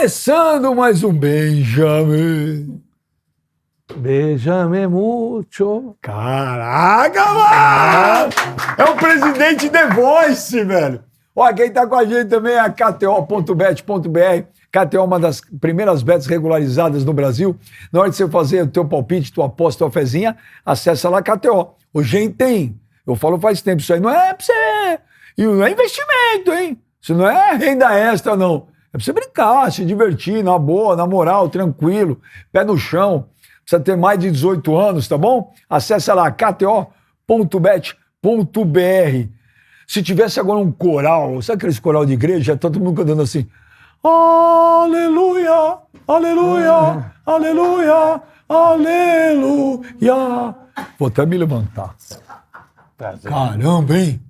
Começando mais um Benjamin. Benjamin Mucho. Caraca, mano! É o presidente The Voice, velho. Ó, quem tá com a gente também é a KTO.bet.br. KTO é uma das primeiras bets regularizadas no Brasil. Na hora de você fazer o teu palpite, tua aposta, tua fezinha, acessa lá KTO. Hoje tem. Eu falo faz tempo, isso aí não é pra você... E não é investimento, hein? Isso não é renda extra, não. É pra você brincar, se divertir, na boa, na moral, tranquilo, pé no chão. Precisa ter mais de 18 anos, tá bom? Acesse lá, kto.bet.br. Se tivesse agora um coral, sabe aqueles coral de igreja? Tá todo mundo cantando assim, aleluia, aleluia, aleluia, aleluia. Vou até me levantar. Prazer. Caramba, hein?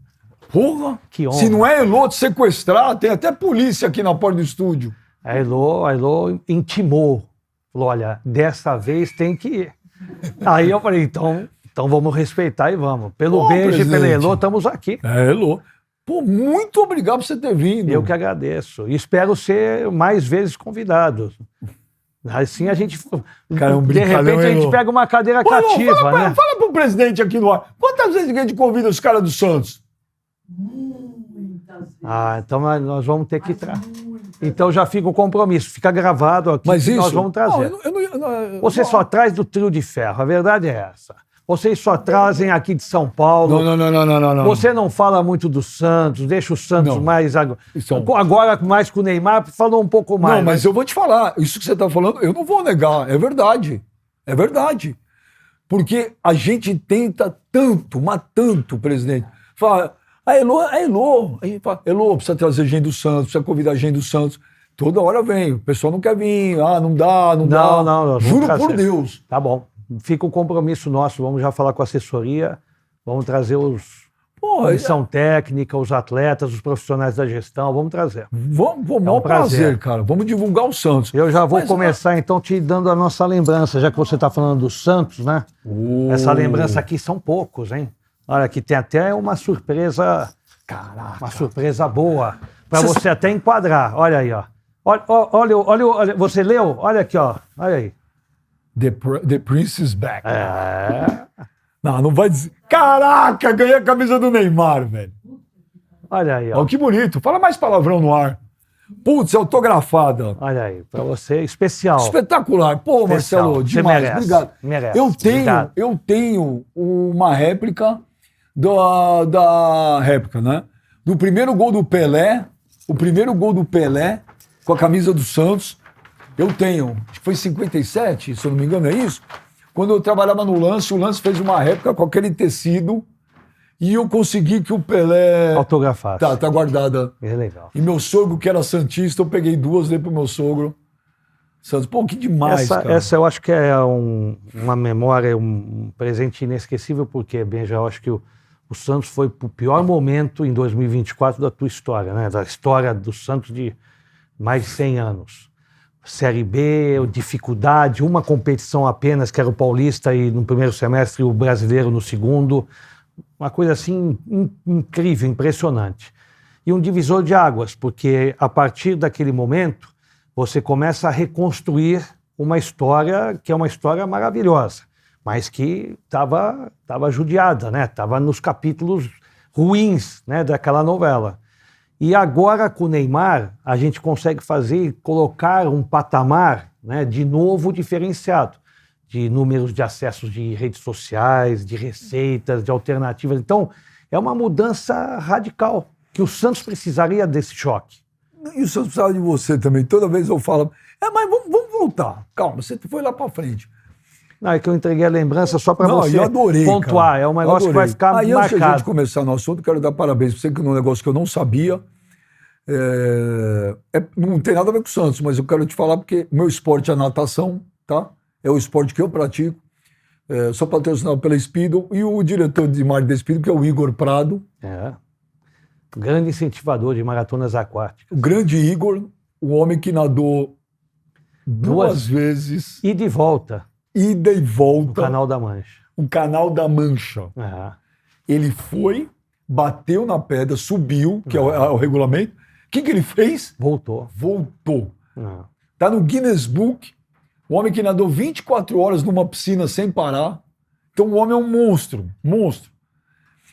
Porra! Que honra. Se não é Elô te sequestrar, tem até polícia aqui na porta do estúdio. A Elô intimou. Falou, olha, dessa vez tem que ir. Aí eu falei, então vamos respeitar e vamos. Pelo Benji e pela Elô, estamos aqui. É, Elô. Pô, muito obrigado por você ter vindo. Eu que agradeço. E espero ser mais vezes convidado. Assim a gente... Cara, de repente a gente pega uma cadeira cativa, fala, né? Fala pro presidente aqui no ar. Quantas vezes a gente convida os caras do Santos? Muitas vezes. Ah, então nós vamos ter que... Então já fica o compromisso. Fica gravado aqui. Mas que isso... nós vamos trazer. Você só traz do trio de ferro. A verdade é essa. Vocês só trazem aqui de São Paulo. Não. Você não fala muito do Santos, deixa o Santos Não. mais... Isso é Agora, mais com o Neymar, falou um pouco mais. Não, mas eu vou te falar. Isso que você tá falando, eu não vou negar. É verdade. É verdade. Porque a gente tenta tanto, mas tanto, presidente. Fala, a Elô. A gente fala, Elô, precisa trazer gente do Santos, precisa convidar gente do Santos. Toda hora vem. O pessoal não quer vir. Ah, não dá. Não, Juro trazer. por Deus. Tá bom. Fica o compromisso nosso. Vamos já falar com a assessoria. Vamos trazer os... comissão técnica, os atletas, os profissionais da gestão. Vamos trazer. Maior prazer, cara. Vamos divulgar o Santos. Eu já vou começar, então, te dando a nossa lembrança, já que você está falando do Santos, né? Essa lembrança aqui são poucos, hein? Olha, aqui tem até uma surpresa... Caraca. Uma surpresa boa, para você até enquadrar. Olha aí, ó. Olha, você leu? Olha aqui, ó. Olha aí. The Prince is back. É. Não vai dizer... Caraca, ganhei a camisa do Neymar, velho. Olha aí, ó. Ó, que bonito. Fala mais palavrão no ar. Putz, autografada. Olha aí, para você, especial. Espetacular. Pô, Especial. Marcelo, Você demais. merece. Obrigado. Merece. Eu Obrigado. tenho uma réplica da réplica, né? Do primeiro gol do Pelé, com a camisa do Santos. Eu tenho, acho que foi em 57, se eu não me engano, é isso? Quando eu trabalhava no Lance, o Lance fez uma réplica com aquele tecido e eu consegui que o Pelé... Autografasse. Tá guardada. É legal. E meu sogro, que era santista, eu peguei duas, dei pro meu sogro. Santos, pô, que demais, cara. Essa eu acho que é uma memória, um presente inesquecível, porque, Benja, eu acho que o Santos foi pro pior momento em 2024 da tua história, né? Da história do Santos de mais de 100 anos. Série B, dificuldade, uma competição apenas, que era o Paulista, e no primeiro semestre o Brasileiro no segundo. Uma coisa assim incrível, impressionante. E um divisor de águas, porque a partir daquele momento você começa a reconstruir uma história que é uma história maravilhosa, mas que estava judiada, né? Estava nos capítulos ruins, né, daquela novela. E agora, com o Neymar, a gente consegue colocar um patamar, né, de novo diferenciado, de números de acessos de redes sociais, de receitas, de alternativas. Então, é uma mudança radical, que o Santos precisaria desse choque. E o Santos precisava de você também. Toda vez eu falo, mas vamos voltar. Calma, você foi lá pra frente. Não, é que eu entreguei a lembrança só para você adorei, pontuar. Cara. É um negócio que vai ficar marcado. Antes de a gente começar no assunto, quero dar parabéns para você, que é um negócio que eu não sabia. Não tem nada a ver com o Santos, mas eu quero te falar porque meu esporte é a natação, tá? É o esporte que eu pratico. Sou patrocinado pela Speedo e o diretor de marketing da Speedo, que é o Igor Prado. Grande incentivador de maratonas aquáticas. O grande Igor, o homem que nadou duas vezes. Ida e volta. Ida e volta. O Canal da Mancha. O Canal da Mancha. Ele foi, bateu na pedra, subiu, que é o regulamento. O que ele fez? Voltou. Tá no Guinness Book. O homem que nadou 24 horas numa piscina sem parar. Então o homem é um monstro, monstro.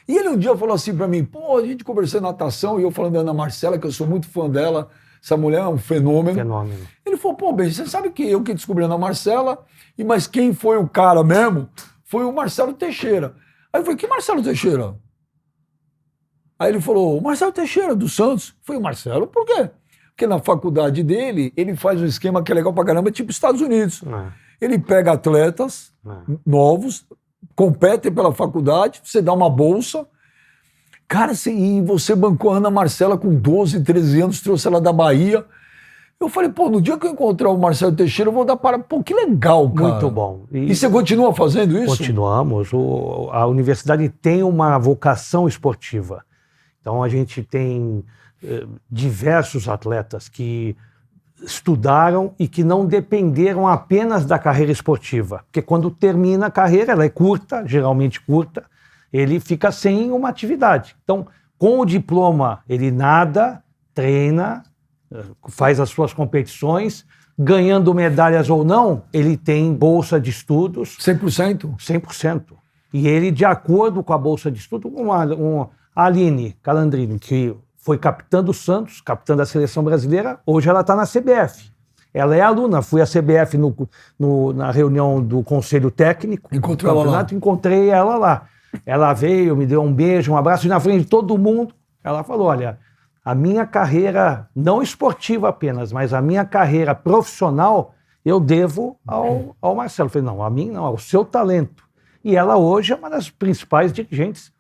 E ele um dia falou assim pra mim, pô, a gente conversando natação e eu falando da Ana Marcela, que eu sou muito fã dela, essa mulher é um fenômeno. Fenômeno. Ele falou, pô, bem, você sabe que eu que descobri a Ana Marcela, mas quem foi o cara mesmo foi o Marcelo Teixeira. Aí eu falei, que Marcelo Teixeira? Aí ele falou, o Marcelo Teixeira, do Santos. Foi o Marcelo, por quê? Porque na faculdade dele, ele faz um esquema que é legal pra caramba, tipo Estados Unidos. Ele pega atletas novos, competem pela faculdade, você dá uma bolsa. Cara, e você bancou a Ana Marcela com 12, 13 anos, trouxe ela da Bahia. Eu falei, pô, no dia que eu encontrar o Marcelo Teixeira, eu vou dar para... Pô, que legal, cara. Muito bom. E você continua fazendo isso? Continuamos. A universidade tem uma vocação esportiva. Então, a gente tem diversos atletas que estudaram e que não dependeram apenas da carreira esportiva. Porque quando termina a carreira, ela é curta, geralmente curta, ele fica sem uma atividade. Então, com o diploma, ele nada, treina, faz as suas competições, ganhando medalhas ou não, ele tem bolsa de estudos. 100%? 100%. E ele, de acordo com a bolsa de estudo, a Aline Calandrini, que foi capitã do Santos, capitã da seleção brasileira, hoje ela está na CBF. Ela é aluna, fui à CBF na reunião do Conselho Técnico. Encontrou ela lá? Encontrei ela lá. Ela veio, me deu um beijo, um abraço, e na frente de todo mundo, ela falou, olha, a minha carreira, não esportiva apenas, mas a minha carreira profissional, eu devo ao Marcelo. Eu falei, não, a mim não, ao seu talento. E ela hoje é uma das principais dirigentes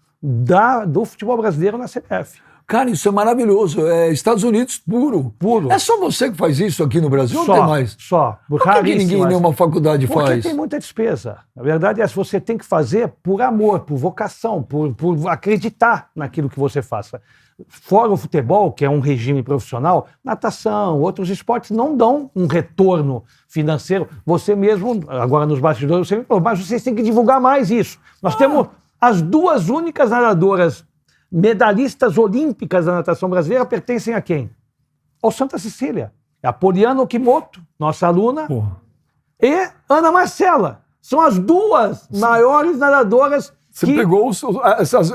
do futebol brasileiro na CBF. Cara, isso é maravilhoso. É Estados Unidos puro. Puro. É só você que faz isso aqui no Brasil ou tem mais? Só. Por que ninguém em nenhuma faculdade faz? Porque tem muita despesa. A verdade é que você tem que fazer por amor, por vocação, por acreditar naquilo que você faça. Fora o futebol, que é um regime profissional, natação, outros esportes não dão um retorno financeiro. Você mesmo, agora nos bastidores, você me falou, mas vocês têm que divulgar mais isso. Nós temos as duas únicas nadadoras medalhistas olímpicas da natação brasileira, pertencem a quem? Ao Santa Cecília. A Poliana Okimoto, nossa aluna, e Ana Marcela. São as duas maiores nadadoras. Você pegou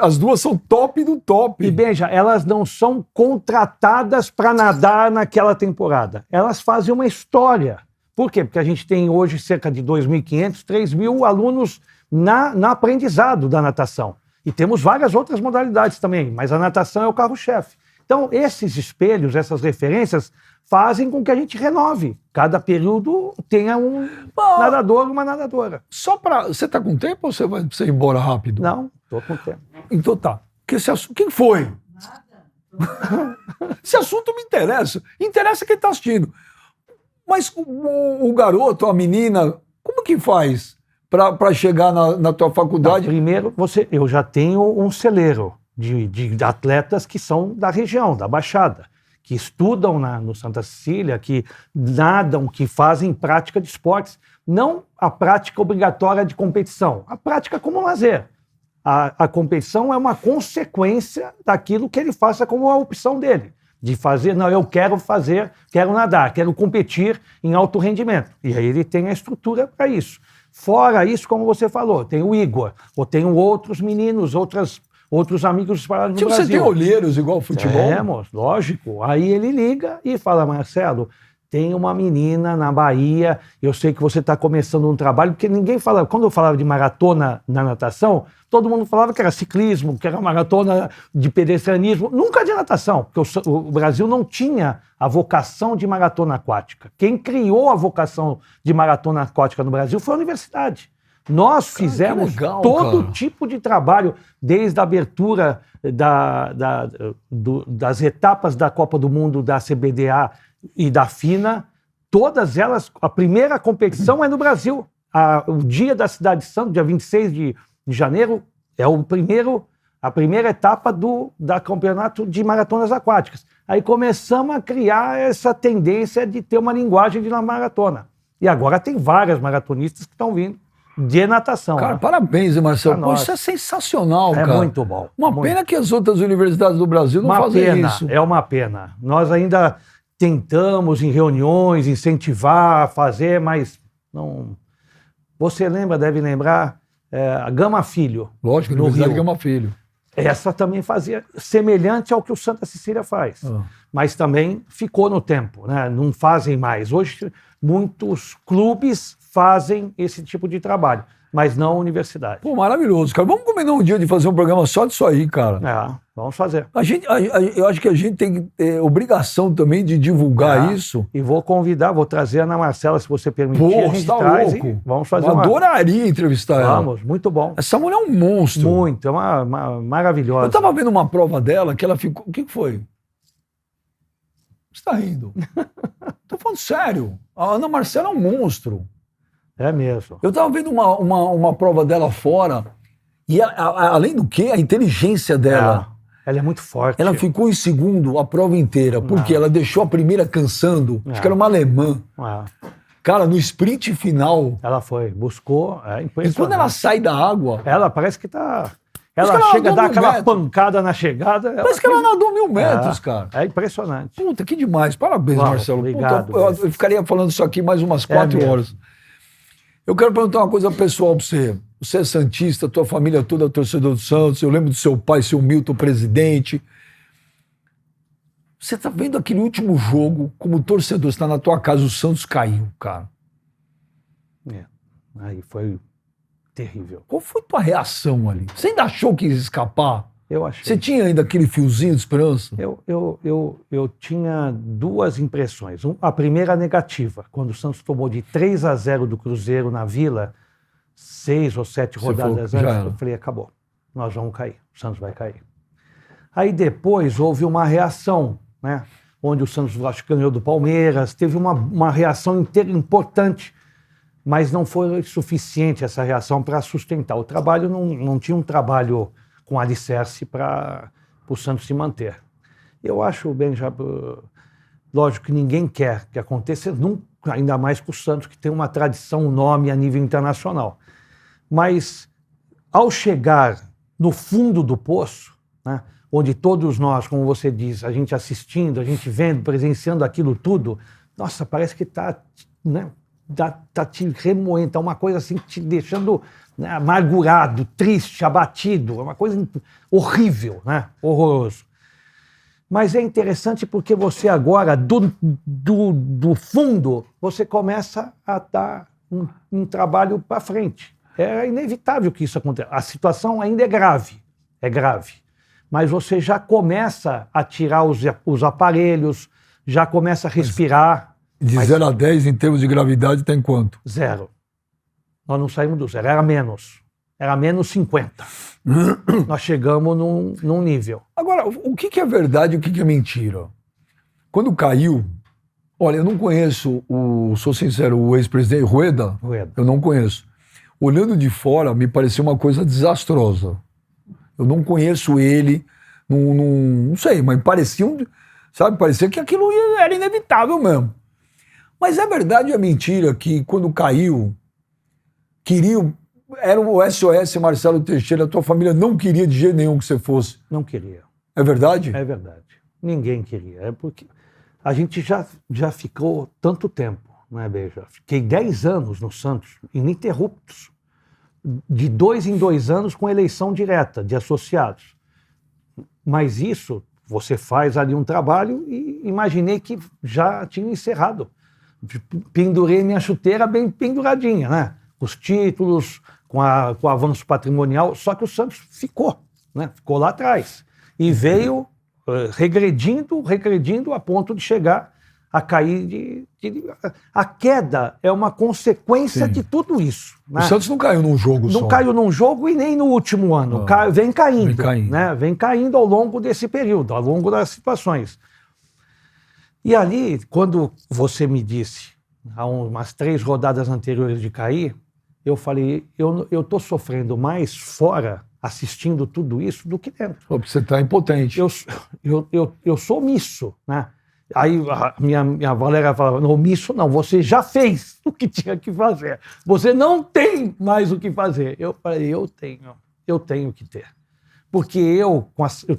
as duas são top do top. E Benja, elas não são contratadas para nadar naquela temporada. Elas fazem uma história. Por quê? Porque a gente tem hoje cerca de 2.500, 3.000 alunos no aprendizado da natação. E temos várias outras modalidades também, mas a natação é o carro-chefe. Então, esses espelhos, essas referências, fazem com que a gente renove. Cada período tenha um nadador, uma nadadora. Só para... Você está com tempo ou você vai ir embora rápido? Não, estou com tempo. Então tá. Quem foi? Nada. Esse assunto me interessa. Interessa quem está assistindo. Mas o garoto, a menina, como que faz para chegar na tua faculdade? Primeiro, eu já tenho um celeiro de atletas que são da região, da Baixada, que estudam no Santa Cecília, que nadam, que fazem prática de esportes. Não a prática obrigatória de competição, a prática como lazer. A competição é uma consequência daquilo que ele faça como a opção dele. De fazer, não, eu quero nadar, quero competir em alto rendimento. E aí ele tem a estrutura para isso. Fora isso, como você falou, tem o Igor, ou tem outros meninos, outros amigos espalhados no Brasil. Você tem olheiros igual futebol? Temos, lógico. Aí ele liga e fala, Marcelo, tem uma menina na Bahia, eu sei que você está começando um trabalho, porque ninguém fala, quando eu falava de maratona na natação, todo mundo falava que era ciclismo, que era maratona de pedestrianismo, nunca de natação, porque o Brasil não tinha a vocação de maratona aquática. Quem criou a vocação de maratona aquática no Brasil foi a universidade. Nós fizemos todo tipo de trabalho, desde a abertura das etapas da Copa do Mundo da CBDA e da FINA, todas elas, a primeira competição é no Brasil. O dia da Cidade de Santos, dia 26 de janeiro, é a primeira etapa da campeonato de maratonas aquáticas. Aí começamos a criar essa tendência de ter uma linguagem de maratona. E agora tem várias maratonistas que estão vindo de natação. Cara, parabéns, Marcelo. Pô, isso é sensacional, cara. É muito bom. Uma pena que as outras universidades do Brasil não fazem isso. É uma pena. Nós ainda tentamos em reuniões incentivar, fazer, mas não... Você lembra, deve lembrar, a Gama Filho. Lógico, no Universidade Rio. Gama Filho. Essa também fazia semelhante ao que o Santa Cecília faz, mas também ficou no tempo, né? Não fazem mais. Hoje, muitos clubes fazem esse tipo de trabalho, mas não a universidade. Pô, maravilhoso, cara. Vamos combinar um dia de fazer um programa só disso aí, cara. Vamos fazer. Eu acho que a gente tem que ter obrigação também de divulgar isso. E vou trazer a Ana Marcela, se você permitir. Pô, a gente tá traz louco. e vamos fazer Eu adoraria entrevistar ela. Vamos, muito bom. Essa mulher é um monstro. Muito, é uma maravilhosa. Eu tava vendo uma prova dela que ela ficou... O que foi? Você tá rindo? Tô falando sério. A Ana Marcela é um monstro. É mesmo. Eu tava vendo uma prova dela fora e, além do que, a inteligência dela... Ela é muito forte. Ela ficou em segundo a prova inteira, porque ela deixou a primeira cansando. Acho que era uma alemã. Cara, no sprint final... Ela buscou, impressionante. E quando ela sai da água... Ela parece que tá... Ela chega a dar aquela pancada na chegada... Parece que ela nadou 1000 metros, cara. É impressionante. Puta, que demais. Parabéns, Marcelo. Obrigado. Puta, eu ficaria falando isso aqui mais umas 4 horas. Eu quero perguntar uma coisa pessoal pra você. Você é santista, tua família toda é torcedor do Santos. Eu lembro do seu pai, seu Milton, presidente. Você tá vendo aquele último jogo, como torcedor, você tá na tua casa, o Santos caiu, cara. Aí foi terrível. Qual foi tua reação ali? Você ainda achou que ia escapar? Eu achei. Você tinha ainda aquele fiozinho de esperança? Eu tinha duas impressões. A primeira negativa, quando o Santos tomou de 3-0 do Cruzeiro na Vila, 6 ou 7 rodadas antes, eu falei, acabou, nós vamos cair, o Santos vai cair. Aí depois houve uma reação, né? Onde o Santos acho que ganhou do Palmeiras, teve uma reação importante, mas não foi suficiente essa reação para sustentar. O trabalho não tinha um trabalho com alicerce para o Santos se manter. Eu acho, Benjamin, lógico que ninguém quer que aconteça, ainda mais com o Santos, que tem uma tradição, um nome a nível internacional. Mas, ao chegar no fundo do poço, né, onde todos nós, como você diz, a gente assistindo, a gente vendo, presenciando aquilo tudo, nossa, parece que está, né, tá te remoendo, tá uma coisa assim, te deixando, né, amargurado, triste, abatido, é uma coisa horrível, né, horroroso. Mas é interessante porque você agora, do fundo, você começa a dar um trabalho para frente. É inevitável que isso aconteça. A situação ainda é grave, mas você já começa a tirar os aparelhos, já começa a respirar. De 0 a 10, em termos de gravidade, tem quanto? 0. Nós não saímos do 0, era menos 50. Nós chegamos num nível. Agora, o que é verdade e o que é mentira? Quando caiu, olha, eu não conheço, sou sincero, o ex-presidente Rueda, eu não conheço. Olhando de fora, me pareceu uma coisa desastrosa. Eu não conheço ele, não sei, mas parecia que aquilo era inevitável mesmo. Mas é verdade ou é mentira que quando caiu, era o SOS Marcelo Teixeira, a tua família não queria de jeito nenhum que você fosse? Não queria. É verdade? É verdade. Ninguém queria. É porque a gente já ficou tanto tempo, né, Beija? Fiquei 10 anos no Santos, ininterruptos. De 2 em 2 anos com eleição direta de associados. Mas isso, você faz ali um trabalho e imaginei que já tinha encerrado. Pendurei minha chuteira bem penduradinha, né? Os títulos, com o avanço patrimonial, só que o Santos ficou, né? Ficou lá atrás. E veio regredindo a ponto de chegar a cair A queda é uma consequência de tudo isso. Né? O Santos não caiu num jogo só. Não caiu num jogo e nem no último ano. Vem caindo. Né? Vem caindo ao longo desse período, ao longo das situações. E ali, quando você me disse, há umas 3 rodadas anteriores de cair, eu falei, eu estou sofrendo mais fora, assistindo tudo isso, do que dentro. Você está impotente. Eu sou omisso, né? Aí a minha Valéria falava, não, omisso não, você já fez o que tinha que fazer. Você não tem mais o que fazer. Eu falei, eu tenho que ter. Porque eu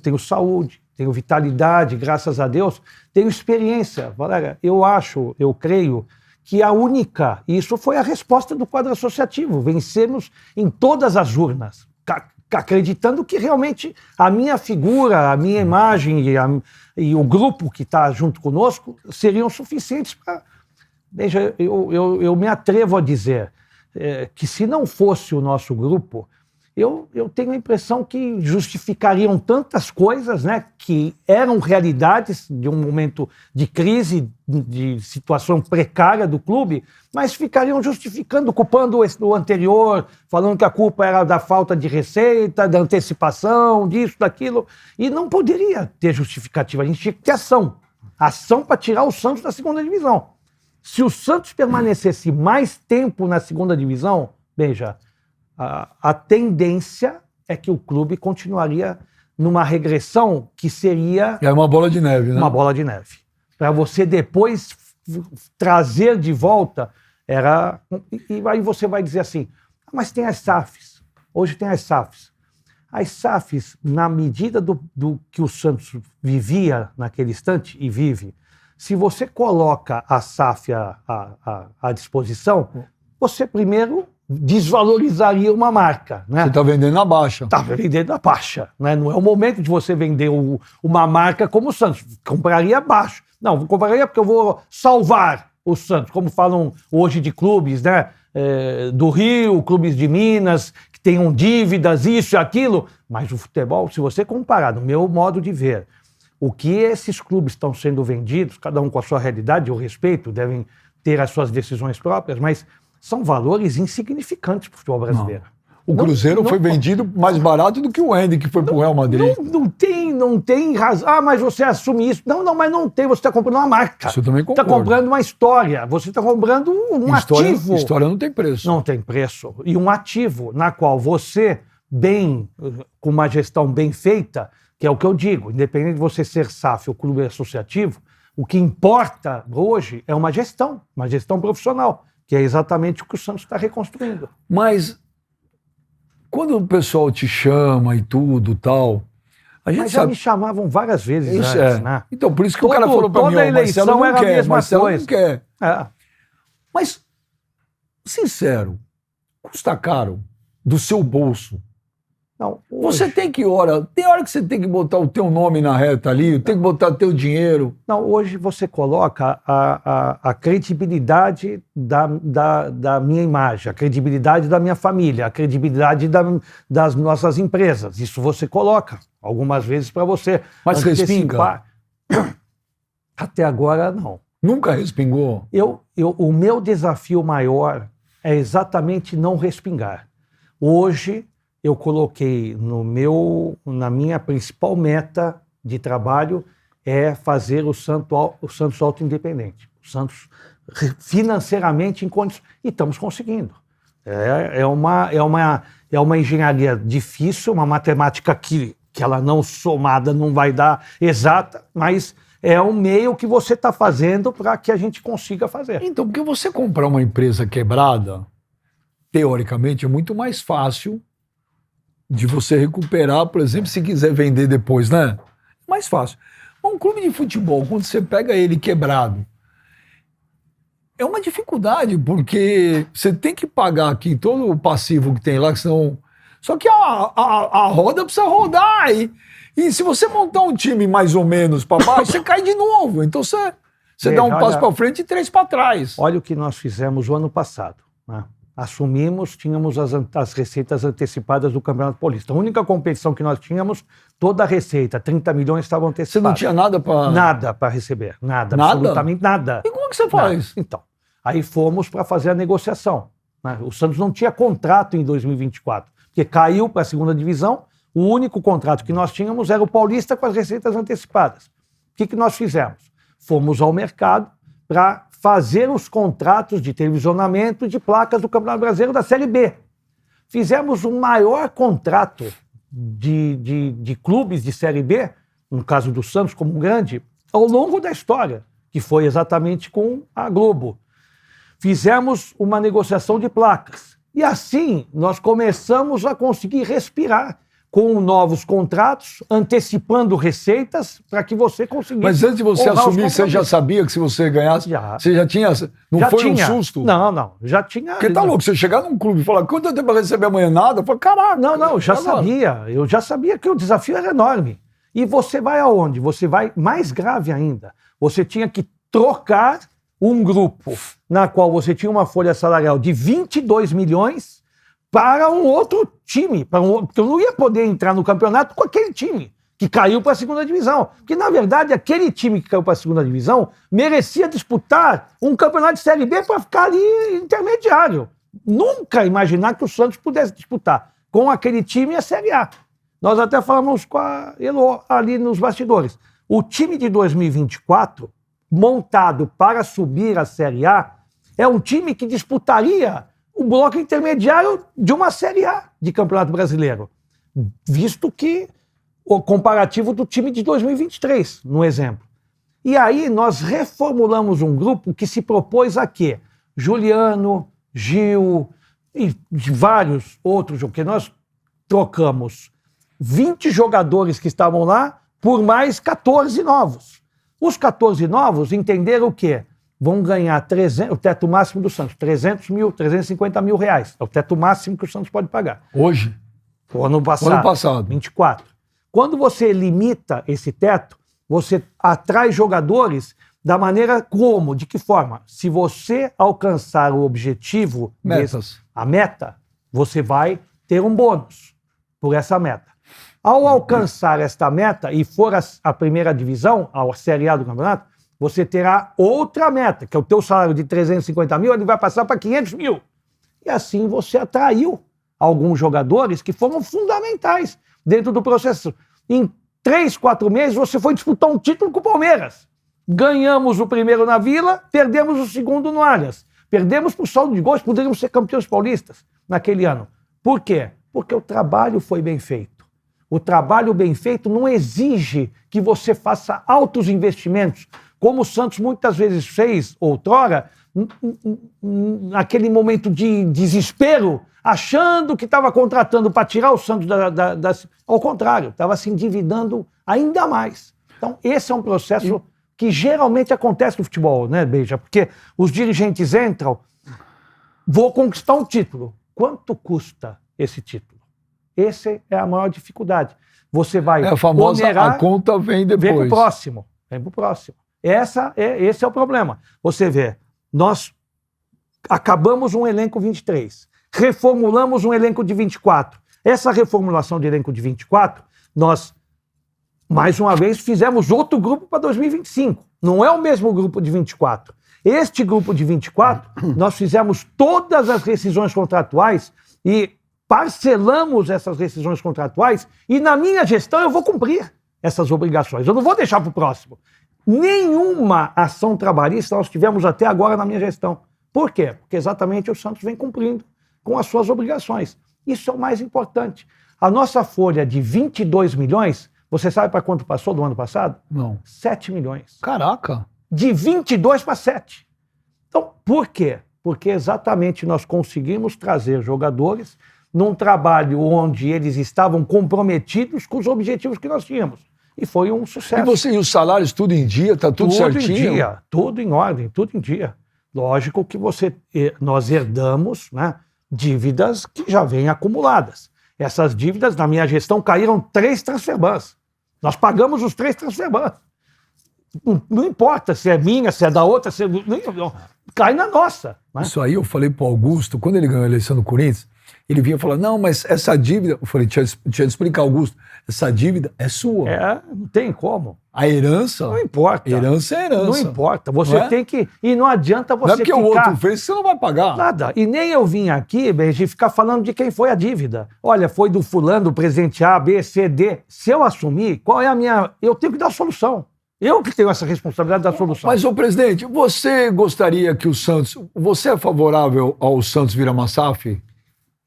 tenho saúde, tenho vitalidade, graças a Deus, tenho experiência. Valéria, eu creio que a única, e isso foi a resposta do quadro associativo, vencemos em todas as urnas, acreditando que realmente a minha figura, a minha imagem e o grupo que está junto conosco seriam suficientes para... Veja, eu me atrevo a dizer que se não fosse o nosso grupo, eu tenho a impressão que justificariam tantas coisas, né, que eram realidades de um momento de crise, de situação precária do clube, mas ficariam justificando, culpando o anterior, falando que a culpa era da falta de receita, da antecipação, disso, daquilo, e não poderia ter justificativa, a gente tinha que ter ação para tirar o Santos da segunda divisão. Se o Santos permanecesse mais tempo na segunda divisão, veja, a tendência é que o clube continuaria numa regressão que seria... É uma bola de neve, né? Uma bola de neve. Para você depois trazer de volta, era... E aí você vai dizer assim, mas tem as SAFs. Hoje tem as SAFs. As SAFs, na medida do que o Santos vivia naquele instante, e vive, se você coloca a SAF à disposição, você primeiro desvalorizaria uma marca, né? Você está vendendo na baixa. Está vendendo na baixa, né? Não é o momento de você vender uma marca como o Santos. Compraria baixo. Não, compraria porque eu vou salvar o Santos, como falam hoje de clubes, né? Do Rio, clubes de Minas, que tenham dívidas, isso e aquilo. Mas o futebol, se você comparar, no meu modo de ver, o que esses clubes estão sendo vendidos, cada um com a sua realidade, eu respeito, devem ter as suas decisões próprias, mas são valores insignificantes para o futebol brasileiro. O Cruzeiro foi vendido mais barato do que o Hendrick, que foi para o Real Madrid. Não tem razão. Ah, mas você assume isso. Não, mas não tem. Você está comprando uma marca. Isso eu também concordo. Está comprando uma história. Você está comprando um ativo. História não tem preço. Não tem preço. E um ativo na qual você, com uma gestão bem feita, que é o que eu digo, independente de você ser SAF ou clube associativo, o que importa hoje é uma gestão profissional, que é exatamente o que o Santos está reconstruindo. Mas quando o pessoal te chama e tudo tal, a gente mas já me chamavam várias vezes isso antes, né? Então, por isso que o cara falou para mim, toda eleição Marcelo não era quer, a mesma Marcelo coisa. não quer. É. Mas, sincero, custa caro do seu bolso. Não, Você tem hora que você tem que botar o teu nome na reta ali, tem que botar teu dinheiro. Não, hoje você coloca a credibilidade da minha imagem, a credibilidade da minha família, a credibilidade das nossas empresas. Isso você coloca algumas vezes para você. Mas respinga? Até agora, não. Nunca respingou? O meu desafio maior é exatamente não respingar. Hoje, eu coloquei na minha principal meta de trabalho é fazer o Santos auto-independente. O Santos financeiramente em condições. E estamos conseguindo. É uma engenharia difícil, uma matemática que ela não somada não vai dar exata, mas é um meio que você está fazendo para que a gente consiga fazer. Então, porque você comprar uma empresa quebrada, teoricamente, é muito mais fácil de você recuperar, por exemplo, se quiser vender depois, né? Mais fácil. Mas um clube de futebol, quando você pega ele quebrado, é uma dificuldade, porque você tem que pagar aqui todo o passivo que tem lá, que senão... Só que a roda precisa rodar aí. E se você montar um time mais ou menos para baixo, você cai de novo. Então você dá um passo para frente e 3 para trás. Olha o que nós fizemos o ano passado, né? Tínhamos as receitas antecipadas do Campeonato Paulista. A única competição que nós tínhamos, toda a receita, 30 milhões estavam antecipados. Você não tinha nada para... Nada para receber, nada, absolutamente nada. E como que você faz? Nada. Então, aí fomos para fazer a negociação, né? O Santos não tinha contrato em 2024, porque caiu para a segunda divisão, o único contrato que nós tínhamos era o Paulista com as receitas antecipadas. O que nós fizemos? Fomos ao mercado para fazer os contratos de televisionamento de placas do Campeonato Brasileiro da Série B. Fizemos o maior contrato de clubes de Série B, no caso do Santos como um grande, ao longo da história, que foi exatamente com a Globo. Fizemos uma negociação de placas. E assim nós começamos a conseguir respirar. com novos contratos, antecipando receitas para que você conseguisse. Mas antes de você honrar os assumir, você já compromissos. sabia que se você ganhasse, Já. você já tinha... Não Já foi tinha. um susto? Não, já tinha. Porque tá louco, você chegar num clube e falar, quanto tempo vai receber amanhã? Nada? Eu falo, caraca. Não, já agora? sabia. Eu já sabia que o desafio era enorme. E você vai aonde? Você vai mais grave ainda. Você tinha que trocar um grupo na qual você tinha uma folha salarial de 22 milhões para um outro time. Porque eu não ia poder entrar no campeonato com aquele time que caiu para a segunda divisão. Porque, na verdade, aquele time que caiu para a segunda divisão merecia disputar um campeonato de Série B para ficar ali intermediário. Nunca imaginar que o Santos pudesse disputar com aquele time a Série A. Nós até falamos com a Elô ali nos bastidores. O time de 2024, montado para subir a Série A, é um time que disputaria o bloco intermediário de uma Série A de Campeonato Brasileiro. Visto que o comparativo do time de 2023, no exemplo. E aí nós reformulamos um grupo que se propôs a quê? Juliano, Gil e vários outros, porque nós trocamos 20 jogadores que estavam lá por mais 14 novos. Os 14 novos entenderam o quê? Vão ganhar o teto máximo do Santos, 350 mil reais. É o teto máximo que o Santos pode pagar. Hoje? O ano passado. Ano passado. 24. Quando você limita esse teto, você atrai jogadores da maneira como? De que forma? Se você alcançar o objetivo, a meta, você vai ter um bônus por essa meta. Ao alcançar esta meta e for a primeira divisão, a Série A do campeonato, você terá outra meta, que é o teu salário de 350 mil, ele vai passar para 500 mil. E assim você atraiu alguns jogadores que foram fundamentais dentro do processo. Em 3, 4 meses, você foi disputar um título com o Palmeiras. Ganhamos o primeiro na Vila, perdemos o segundo no Allianz. Perdemos por saldo de gols, poderíamos ser campeões paulistas naquele ano. Por quê? Porque o trabalho foi bem feito. O trabalho bem feito não exige que você faça altos investimentos, como o Santos muitas vezes fez outrora, naquele momento de desespero, achando que estava contratando para tirar o Santos Ao contrário, estava se endividando ainda mais. Então, esse é um processo que geralmente acontece no futebol, né, Beija? Porque os dirigentes entram, vou conquistar um título. Quanto custa esse título? Essa é a maior dificuldade. Você vai a famosa onerar, a conta vem depois. Vem pro próximo. Esse é o problema. Você vê, nós acabamos um elenco 23, reformulamos um elenco de 24. Essa reformulação de elenco de 24, nós, mais uma vez, fizemos outro grupo para 2025. Não é o mesmo grupo de 24. Este grupo de 24, nós fizemos todas as rescisões contratuais e parcelamos essas rescisões contratuais e na minha gestão eu vou cumprir essas obrigações. Eu não vou deixar para o próximo. Nenhuma ação trabalhista nós tivemos até agora na minha gestão. Por quê? Porque exatamente o Santos vem cumprindo com as suas obrigações. Isso é o mais importante. A nossa folha de 22 milhões, você sabe para quanto passou do ano passado? Não. 7 milhões. Caraca! De 22 para 7. Então, por quê? Porque exatamente nós conseguimos trazer jogadores num trabalho onde eles estavam comprometidos com os objetivos que nós tínhamos. E foi um sucesso. E os salários tudo em dia? Tá tudo certinho? Tudo em dia, tudo em ordem, tudo em dia. Lógico que nós herdamos, né, dívidas que já vêm acumuladas. Essas dívidas, na minha gestão, caíram 3 transferbans. Nós pagamos os 3 transferbans. Não importa se é minha, se é da outra, cai na nossa. Né? Isso aí eu falei pro Augusto, quando ele ganhou a eleição do Corinthians, ele vinha falar, não, mas essa dívida... Eu falei, deixa eu explicar, Augusto, essa dívida é sua. Não tem como. A herança... Não importa. Herança é herança. Não importa. Você tem que... E não adianta você não é porque o outro fez, você não vai pagar. Nada. E nem eu vim aqui, Benji, ficar falando de quem foi a dívida. Olha, foi do fulano, do presidente A, B, C, D. Se eu assumir, qual é a minha... Eu tenho que dar a solução. Eu que tenho essa responsabilidade da solução. Mas, ô presidente, você gostaria que o Santos... Você é favorável ao Santos virar uma SAF?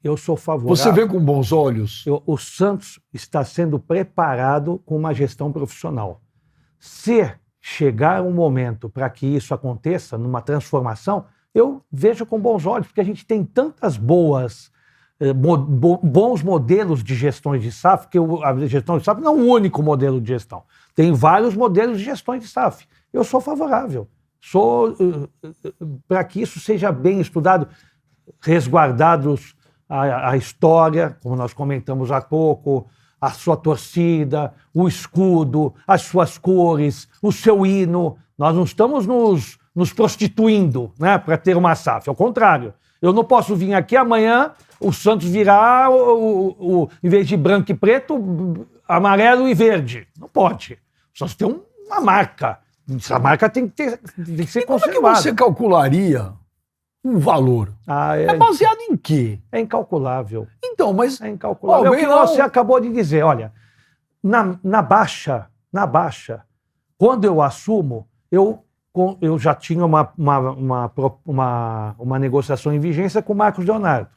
Eu sou favorável. Você vê com bons olhos? O Santos está sendo preparado com uma gestão profissional. Se chegar um momento para que isso aconteça, numa transformação, eu vejo com bons olhos, porque a gente tem tantas boas bons modelos de gestões de SAF, porque a gestão de SAF não é o único modelo de gestão. Tem vários modelos de gestão de SAF. Eu sou favorável. Sou para que isso seja bem estudado, resguardados a história, como nós comentamos há pouco, a sua torcida, o escudo, as suas cores, o seu hino. Nós não estamos nos prostituindo, né, para ter uma SAF. Ao contrário, eu não posso vir aqui amanhã, o Santos virar, em vez de branco e preto, amarelo e verde. Não pode. O Santos tem uma marca. Essa marca tem que ser conservada. Como é que você calcularia um valor? É baseado em quê? É incalculável. Então, mas... É incalculável. É o que você acabou de dizer. Olha, na baixa, quando eu assumo, eu já tinha uma negociação em vigência com o Marcos Leonardo.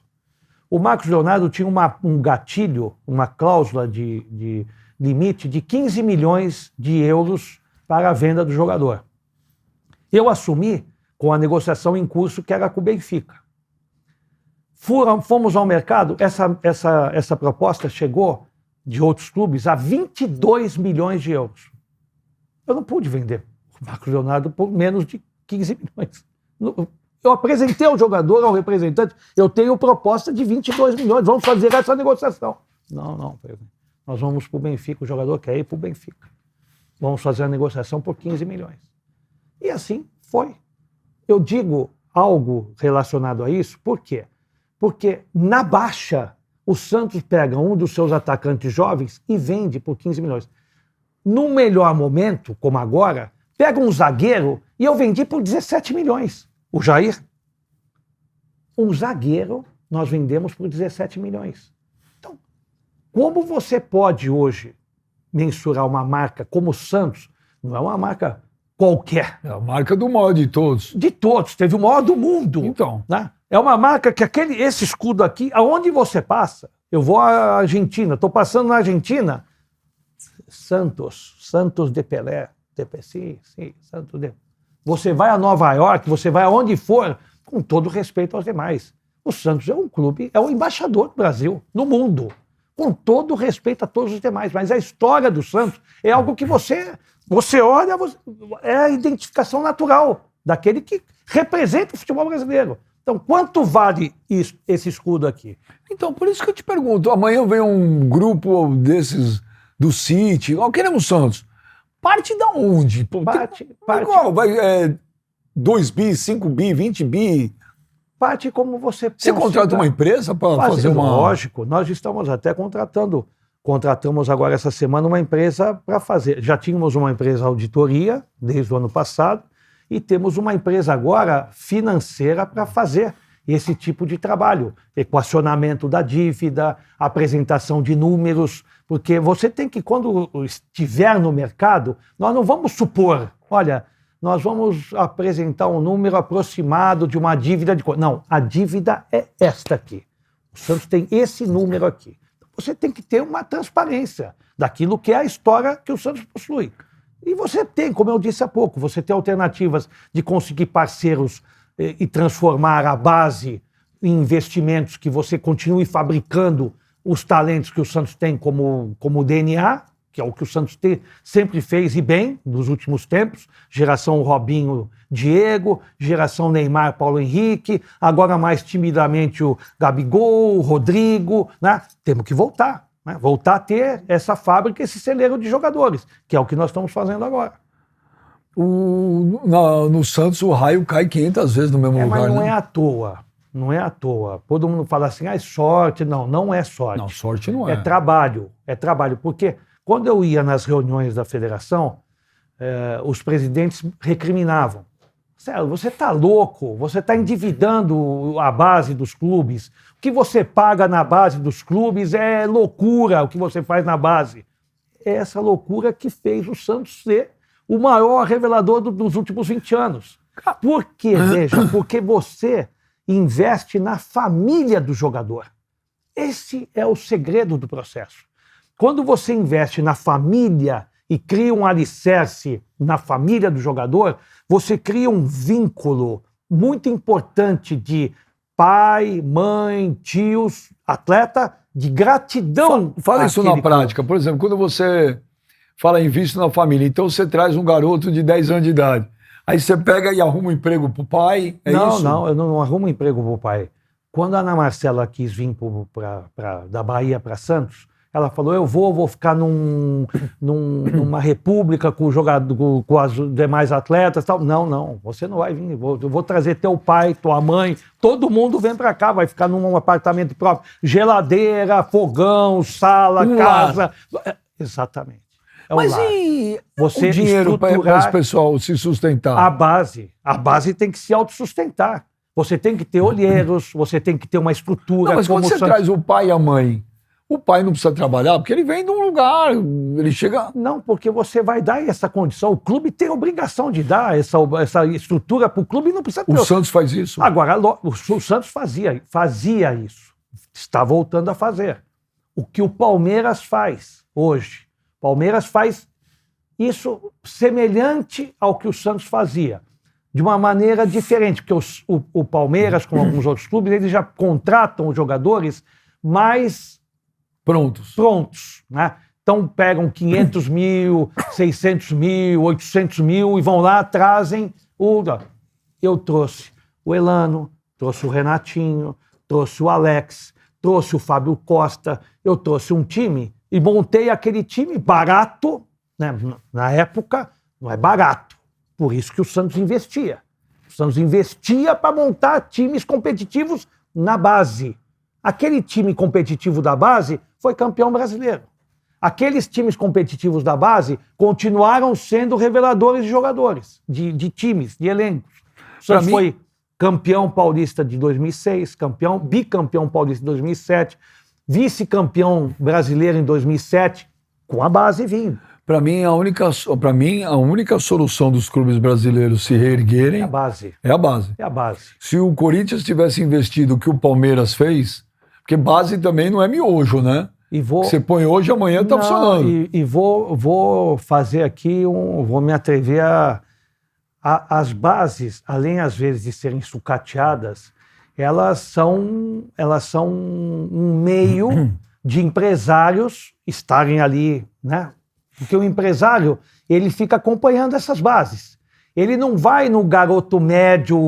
O Marcos Leonardo tinha um gatilho, uma cláusula de limite de 15 milhões de euros para a venda do jogador. Eu assumi com a negociação em curso, que era com o Benfica. Fomos ao mercado, essa proposta chegou de outros clubes a 22 milhões de euros. Eu não pude vender o Marcos Leonardo por menos de 15 milhões. Eu apresentei ao jogador, ao representante, eu tenho proposta de 22 milhões, vamos fazer essa negociação. Não, nós vamos para o Benfica, o jogador quer ir para o Benfica. Vamos fazer a negociação por 15 milhões. E assim foi. Eu digo algo relacionado a isso, por quê? Porque na baixa, o Santos pega um dos seus atacantes jovens e vende por 15 milhões. No melhor momento, como agora, pega um zagueiro e eu vendi por 17 milhões. O Jair. Um zagueiro nós vendemos por 17 milhões. Então, como você pode hoje mensurar uma marca como o Santos? Não é uma marca qualquer. É a marca do maior de todos. De todos. Teve o maior do mundo. Então. Né? É uma marca que esse escudo aqui, aonde você passa, eu vou à Argentina, estou passando na Argentina, Santos de Pelé, sim, Santos de... Você vai a Nova York, você vai aonde for, com todo respeito aos demais. O Santos é um clube, é o embaixador do Brasil no mundo, com todo respeito a todos os demais. Mas a história do Santos é algo que você olha, é a identificação natural daquele que representa o futebol brasileiro. Então, quanto vale esse escudo aqui? Então, por isso que eu te pergunto, amanhã vem um grupo desses do City, queremos Santos. Parte da onde? Parte. Igual, vai 2 bi, 5 bi, 20 bi. Parte como você... Você contrata uma empresa para fazer uma... Lógico, nós estamos até contratamos agora essa semana uma empresa para fazer. Já tínhamos uma empresa auditoria desde o ano passado e temos uma empresa agora financeira para fazer esse tipo de trabalho. Equacionamento da dívida, apresentação de números, porque você tem que, quando estiver no mercado, nós não vamos supor, olha, nós vamos apresentar um número aproximado de uma dívida de... Não, a dívida é esta aqui. O Santos tem esse número aqui. Você tem que ter uma transparência daquilo que é a história que o Santos possui. E você tem, como eu disse há pouco, você tem alternativas de conseguir parceiros e transformar a base em investimentos que você continue fabricando os talentos que o Santos tem como DNA, que é o que o Santos sempre fez e bem nos últimos tempos, geração Robinho, Diego, geração Neymar, Paulo Henrique, agora mais timidamente o Gabigol, o Rodrigo, né? Temos que voltar, né? Voltar a ter essa fábrica, esse celeiro de jogadores, que é o que nós estamos fazendo agora. No Santos o raio cai 500 vezes no mesmo lugar. Mas não né? é à toa. Não é à toa. Todo mundo fala assim, é sorte. Não é sorte. Não, sorte não é. É trabalho. Porque quando eu ia nas reuniões da federação, os presidentes recriminavam. Célio, você está louco, você está endividando a base dos clubes. O que você paga na base dos clubes é loucura, o que você faz na base. É essa loucura que fez o Santos ser o maior revelador dos últimos 20 anos. Por quê? Veja, porque você investe na família do jogador. Esse é o segredo do processo. Quando você investe na família e cria um alicerce na família do jogador, você cria um vínculo muito importante de pai, mãe, tios, atleta de gratidão. Fala isso na àquele prática. Por exemplo, quando você fala em visto na família, então você traz um garoto de 10 anos de idade. Aí você pega e arruma um emprego pro pai, é não, isso? Não, eu não arrumo emprego pro pai. Quando a Ana Marcela quis vir da Bahia para Santos, ela falou, eu vou ficar numa república com, com as demais atletas e tal. Não, você não vai vir. Eu vou trazer teu pai, tua mãe, todo mundo vem para cá, vai ficar num apartamento próprio. Geladeira, fogão, sala, casa. Exatamente. Mas e você o dinheiro para esse pessoal se sustentar? A base tem que se autossustentar. Você tem que ter olheiros, você tem que ter uma estrutura. Não, mas quando você traz o pai e a mãe, o pai não precisa trabalhar, porque ele vem de um lugar, ele chega... Não, porque você vai dar essa condição. O clube tem a obrigação de dar essa estrutura para o clube e não precisa ter. O Santos faz isso? Agora, o Santos fazia isso. Está voltando a fazer. O que o Palmeiras faz hoje. O Palmeiras faz isso semelhante ao que o Santos fazia. De uma maneira diferente, porque o Palmeiras, como alguns outros clubes, eles já contratam os jogadores mais... Prontos, né? Então pegam 500 mil, 600 mil, 800 mil e vão lá, trazem o... Eu trouxe o Elano, trouxe o Renatinho, trouxe o Alex, trouxe o Fábio Costa, eu trouxe um time e montei aquele time barato, né? Na época não é barato, por isso que o Santos investia. O Santos investia para montar times competitivos na base. Aquele time competitivo da base foi campeão brasileiro. Aqueles times competitivos da base continuaram sendo reveladores de jogadores, de times, de elencos. O Santos foi campeão paulista de 2006, bicampeão paulista de 2007, vice-campeão brasileiro em 2007, com a base vindo. Para mim, a única solução dos clubes brasileiros se reerguerem... É a base. É a base. É a base. Se o Corinthians tivesse investido o que o Palmeiras fez, porque base também não é miojo, né? Você põe hoje, amanhã está funcionando. E vou fazer aqui, vou me atrever as bases, além às vezes de serem sucateadas, elas são um meio de empresários estarem ali, né? Porque o empresário, ele fica acompanhando essas bases. Ele não vai no garoto médio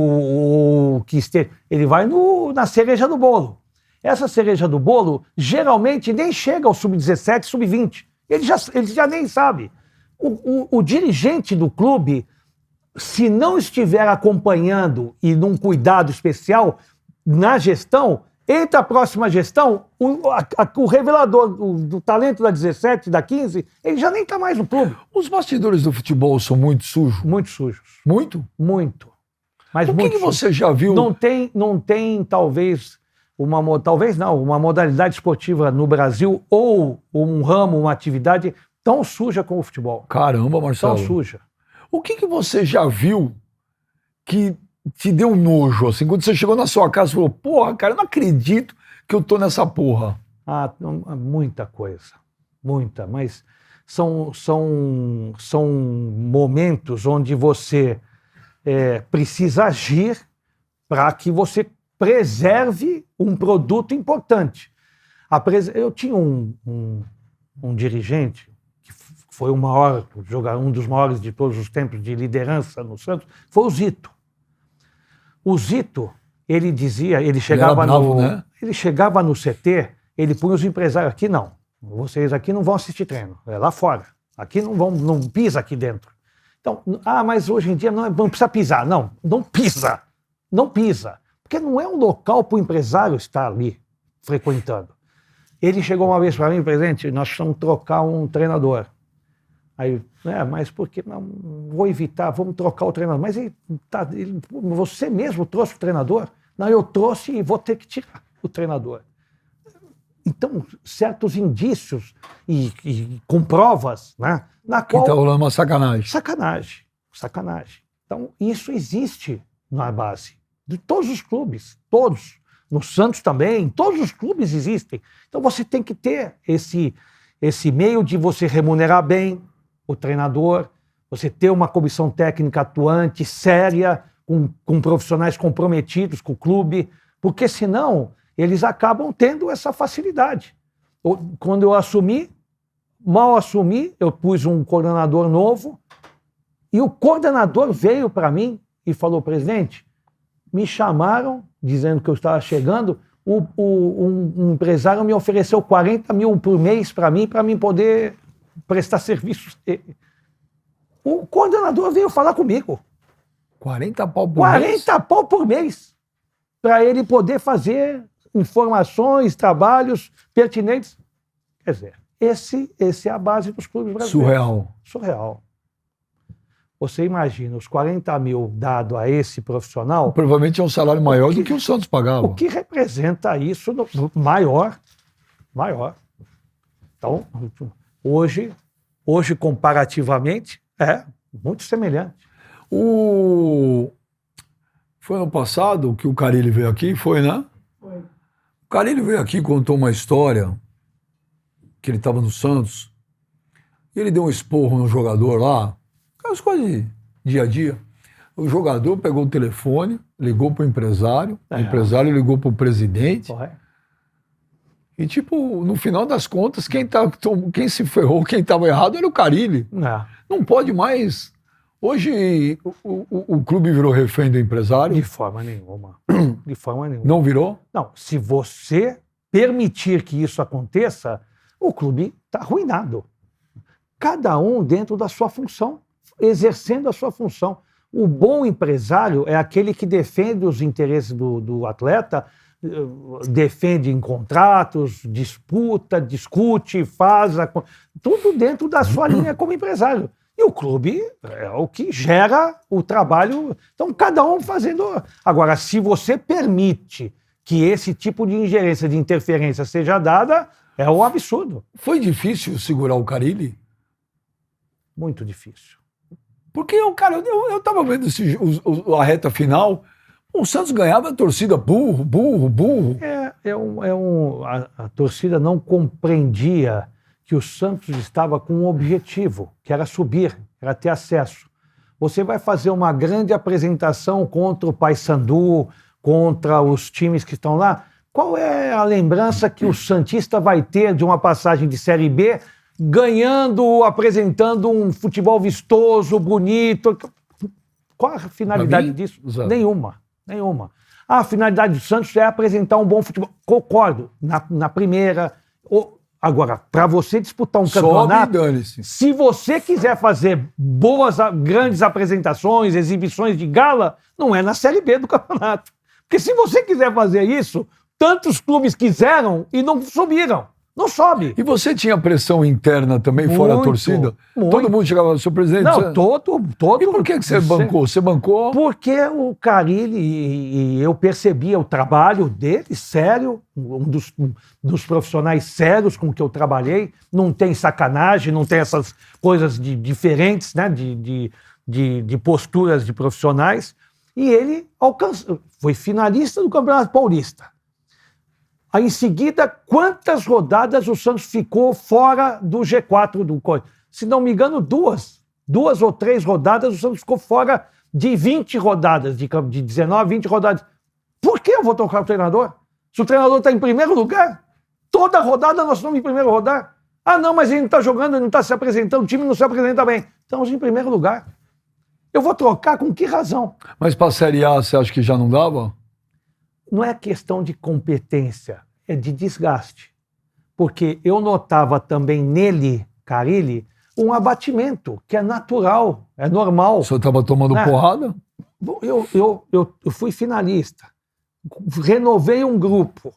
que esteja, ele vai na cereja do bolo. Essa cereja do bolo, geralmente, nem chega ao sub-17, sub-20. Ele já nem sabe. O dirigente do clube, se não estiver acompanhando e num cuidado especial na gestão, entra a próxima gestão, o revelador do talento da 17, da 15, ele já nem está mais no clube. Os bastidores do futebol são muito sujos? Muito sujos. Muito? Muito. Mas o que você já viu? Não tem talvez uma modalidade esportiva no Brasil ou um ramo, uma atividade tão suja como o futebol. Caramba, Marcelo. Tão suja. O que você já viu que te deu nojo, assim, quando você chegou na sua casa e falou, porra, cara, eu não acredito que eu tô nessa porra? Muita coisa. Muita, mas são momentos onde você precisa agir para que você preserve um produto importante. Eu tinha um dirigente que foi um dos maiores de todos os tempos de liderança no Santos, foi o Zito. O Zito, ele dizia, ele chegava no CT, ele punha os empresários aqui, não. Vocês aqui não vão assistir treino, é lá fora. Aqui não pisa aqui dentro. Então, mas hoje em dia não precisa pisar. Não pisa. Não pisa. Porque não é um local para o empresário estar ali frequentando. Ele chegou uma vez para mim, presidente, nós precisamos trocar um treinador. Aí, mas por que não? Vou evitar, vamos trocar o treinador. Mas você mesmo trouxe o treinador? Não, eu trouxe e vou ter que tirar o treinador. Então, certos indícios e com provas, né? Na qual... Que está rolando uma sacanagem. Sacanagem. Então, isso existe na base de todos os clubes, todos. No Santos também, todos os clubes existem. Então, você tem que ter esse meio de você remunerar bem o treinador, você ter uma comissão técnica atuante, séria, com profissionais comprometidos com o clube, Porque senão eles acabam tendo essa facilidade. Quando eu assumi, mal assumi, eu pus um coordenador novo e o coordenador veio para mim e falou: presidente, me chamaram dizendo que eu estava chegando, um empresário me ofereceu 40 mil por mês para mim poder prestar serviços. O coordenador veio falar comigo. 40 pau por mês? 40 pau por mês. Para ele poder fazer informações, trabalhos pertinentes. Quer dizer, esse é a base dos clubes brasileiros. Surreal. Você imagina os 40 mil dado a esse profissional. Provavelmente é um salário maior do que o Santos pagava. O que representa isso maior. Então, hoje comparativamente, é muito semelhante. Foi ano passado que o Carille veio aqui, foi, né? Foi. O Carille veio aqui e contou uma história que ele estava no Santos e ele deu um esporro no jogador lá, aquelas coisas de dia a dia. O jogador pegou o telefone, ligou para o empresário ligou para o presidente. E, tipo, no final das contas, quem se ferrou, quem estava errado era o Carille. Não pode mais. Hoje, o clube virou refém do empresário? De forma nenhuma. Não virou? Não, se você permitir que isso aconteça, o clube está arruinado. Cada um dentro da sua função, exercendo a sua função. O bom empresário é aquele que defende os interesses do atleta, defende em contratos, disputa, discute, tudo dentro da sua linha como empresário. E o clube é o que gera o trabalho. Então, cada um fazendo. Agora, se você permite que esse tipo de ingerência, de interferência seja dada, é um absurdo. Foi difícil segurar o Carille? Muito difícil. Porque, cara, eu tava vendo a reta final, o Santos ganhava a torcida burro. A torcida não compreendia que o Santos estava com um objetivo, que era subir, era ter acesso. Você vai fazer uma grande apresentação contra o Paysandu, contra os times que estão lá. Qual é a lembrança que o santista vai ter de uma passagem de Série B, ganhando, apresentando um futebol vistoso, bonito? Qual a finalidade disso? Exato. Nenhuma. A finalidade do Santos é apresentar um bom futebol. Concordo, na primeira. Agora, para você disputar um campeonato, se você quiser fazer grandes apresentações, exibições de gala, não é na Série B do campeonato. Porque se você quiser fazer isso, tantos clubes quiseram e não subiram. Não sobe. E você tinha pressão interna também, fora a torcida? Muito. Todo mundo chegava no seu presidente? Não, todo. E por que você bancou? Você bancou? Porque o Carille, e eu percebia o trabalho dele, sério, um dos profissionais sérios com que eu trabalhei, não tem sacanagem, não tem essas coisas diferentes, né, de posturas de profissionais, e ele foi finalista do Campeonato Paulista. Aí, em seguida, quantas rodadas o Santos ficou fora do G4 do Corinthians? Se não me engano, duas ou três rodadas, o Santos ficou fora de 20 rodadas, de 19, 20 rodadas. Por que eu vou trocar o treinador? Se o treinador está em primeiro lugar, toda rodada nós estamos em primeiro lugar. Ah, não, mas ele não está jogando, ele não está se apresentando, o time não se apresenta bem. Estamos em primeiro lugar. Eu vou trocar com que razão? Mas para a Série A, você acha que já não dava? Não é questão de competência, é de desgaste. Porque eu notava também nele, Carille, um abatimento, que é natural, é normal. O senhor estava tomando porrada? Eu fui finalista, renovei um grupo,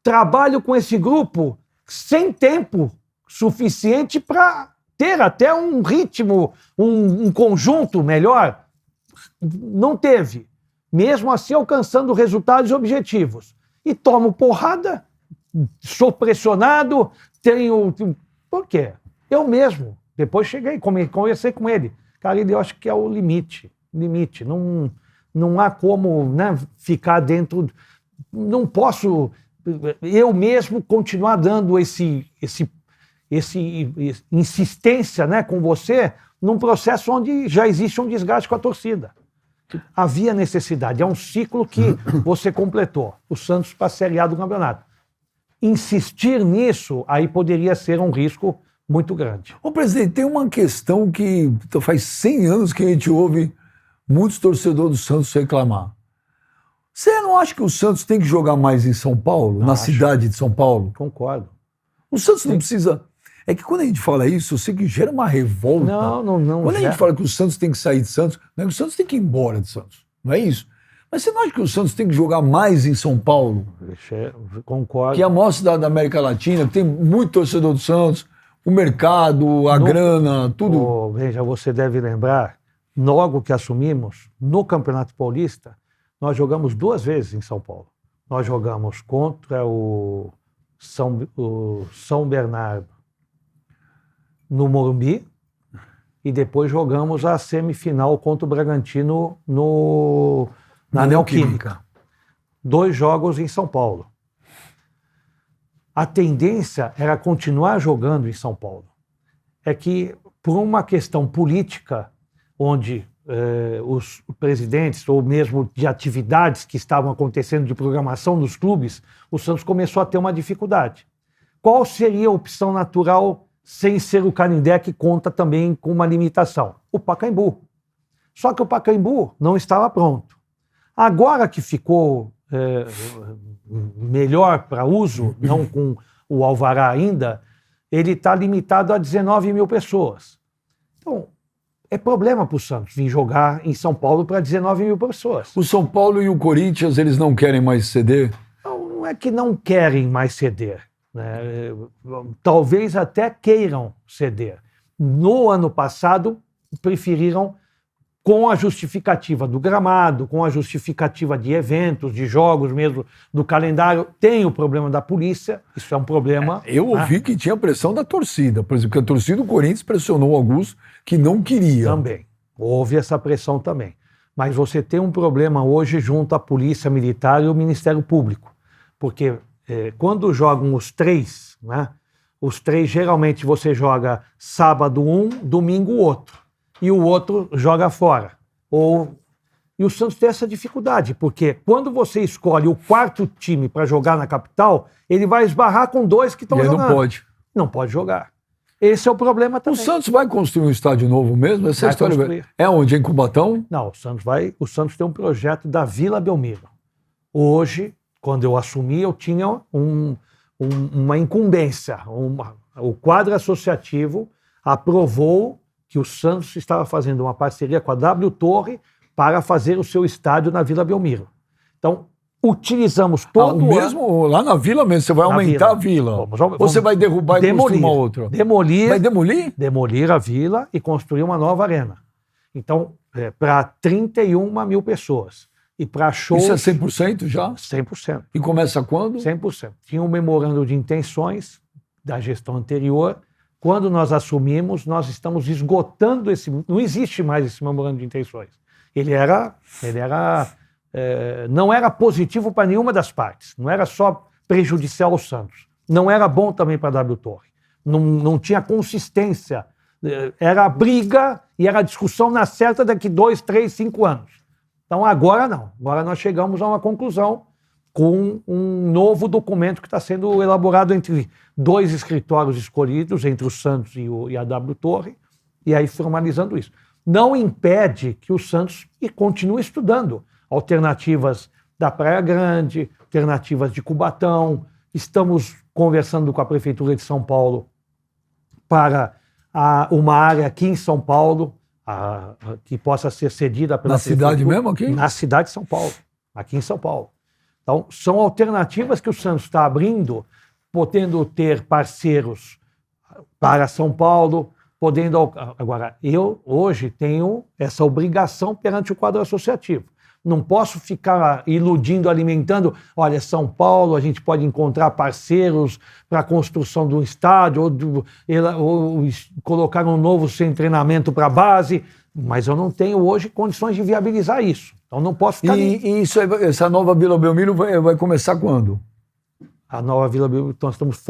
trabalho com esse grupo sem tempo suficiente para ter até um ritmo, um conjunto melhor. Não teve. Mesmo assim, alcançando resultados e objetivos. E tomo porrada, sou pressionado, tenho... Por quê? Eu mesmo. Depois cheguei, conversei com ele. Cara, eu acho que é o limite. Não há como, né, ficar dentro... Não posso, eu mesmo, continuar dando esse insistência, né, com você num processo onde já existe um desgaste com a torcida. havia necessidade. É um ciclo que você completou. O Santos para a Série A do campeonato. Insistir nisso, aí poderia ser um risco muito grande. Ô, presidente, tem uma questão que faz 100 anos que a gente ouve muitos torcedores do Santos reclamar. Você não acha que o Santos tem que jogar mais em São Paulo, na cidade de São Paulo? Concordo. O Santos não precisa... É que quando a gente fala isso, eu sei que gera uma revolta. Não. Quando a gente fala que o Santos tem que sair de Santos, não é que o Santos tem que ir embora de Santos. Não é isso? Mas você não acha que o Santos tem que jogar mais em São Paulo? Concordo. Que é a maior cidade da América Latina, que tem muito torcedor do Santos, o mercado, a grana, tudo. Veja, você deve lembrar, logo que assumimos, no Campeonato Paulista, nós jogamos 2 vezes em São Paulo. Nós jogamos contra o São Bernardo no Morumbi e depois jogamos a semifinal contra o Bragantino na Neoquímica. 2 jogos em São Paulo. A tendência era continuar jogando em São Paulo. É que, por uma questão política, onde os presidentes, ou mesmo de atividades que estavam acontecendo de programação dos clubes, o Santos começou a ter uma dificuldade. Qual seria a opção natural sem ser o Canindé, que conta também com uma limitação? O Pacaembu. Só que o Pacaembu não estava pronto. Agora que ficou melhor para uso, não com o alvará ainda, ele está limitado a 19 mil pessoas. Então, é problema para o Santos vir jogar em São Paulo para 19 mil pessoas. O São Paulo e o Corinthians, eles não querem mais ceder? Não é que não querem mais ceder, né? Talvez até queiram ceder. No ano passado, preferiram, com a justificativa do gramado, com a justificativa de eventos, de jogos mesmo, do calendário. Tem o problema da polícia, isso é um problema. Eu ouvi que tinha pressão da torcida, por exemplo, que a torcida do Corinthians pressionou o Augusto, que não queria. Também, houve essa pressão também. Mas você tem um problema hoje junto à Polícia Militar e o Ministério Público, porque quando jogam os 3, né, os 3 geralmente você joga sábado um, domingo outro. E o outro joga fora. E o Santos tem essa dificuldade, porque quando você escolhe o 4º time para jogar na capital, ele vai esbarrar com 2 que estão jogando. Não pode. Não pode jogar. Esse é o problema também. O Santos vai construir um estádio novo mesmo? Essa vai história construir. É onde? Em Cubatão? Não, o Santos tem um projeto da Vila Belmiro. Hoje, quando eu assumi, eu tinha uma incumbência. O quadro associativo aprovou que o Santos estava fazendo uma parceria com a W Torre para fazer o seu estádio na Vila Belmiro. Então, utilizamos todo mesmo lá na Vila mesmo, você vai aumentar a vila. Ou você vai derrubar e construir uma outra? Vai demolir? Demolir a vila e construir uma nova arena. Então, para 31 mil pessoas. E para shows... Isso é 100% já? 100%. E começa quando? 100%. Tinha um memorando de intenções da gestão anterior. Quando nós assumimos, nós estamos esgotando esse... Não existe mais esse memorando de intenções. Não era positivo para nenhuma das partes. Não era só prejudicial ao Santos. Não era bom também para a W Torre. Não tinha consistência. Era a briga e era a discussão na certa daqui 2, 3, 5 anos. Então agora não. Agora nós chegamos a uma conclusão com um novo documento que está sendo elaborado entre 2 escritórios escolhidos, entre o Santos e a W Torre, e aí formalizando isso. Não impede que o Santos continue estudando alternativas da Praia Grande, alternativas de Cubatão. Estamos conversando com a Prefeitura de São Paulo para uma área aqui em São Paulo, que possa ser cedida pela Na cidade mesmo aqui? Na cidade de São Paulo, aqui em São Paulo. Então, são alternativas que o Santos está abrindo, podendo ter parceiros para São Paulo, podendo... Agora, eu hoje tenho essa obrigação perante o quadro associativo. Não posso ficar iludindo, alimentando, olha, São Paulo, a gente pode encontrar parceiros para a construção de um estádio, ou colocar um novo sem treinamento para a base, mas eu não tenho hoje condições de viabilizar isso. Então não posso ficar... E essa nova Vila Belmiro vai começar quando? A nova Vila Belmiro, nós estamos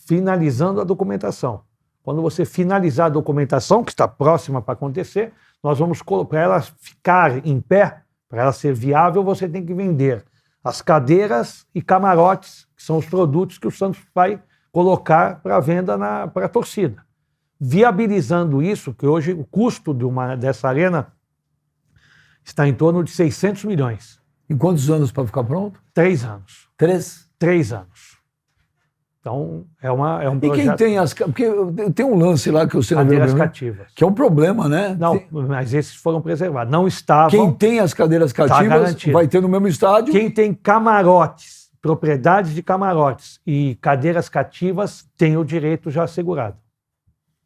finalizando a documentação. Quando você finalizar a documentação, que está próxima para acontecer, nós vamos, para ela ficar em pé, Para ela ser viável, você tem que vender as cadeiras e camarotes, que são os produtos que o Santos vai colocar para venda para a torcida. Viabilizando isso, que hoje o custo dessa arena está em torno de 600 milhões. Em quantos anos para ficar pronto? 3 anos. 3? 3 anos. Então, é um E projeto... quem tem as... Porque tem um lance lá que você não viu, cadeiras cativas. que é um problema, né? Não, mas esses foram preservados. Não estavam... Quem tem as cadeiras cativas garantido. vai ter no mesmo estádio. Quem tem camarotes, propriedades de camarotes e cadeiras cativas tem o direito já assegurado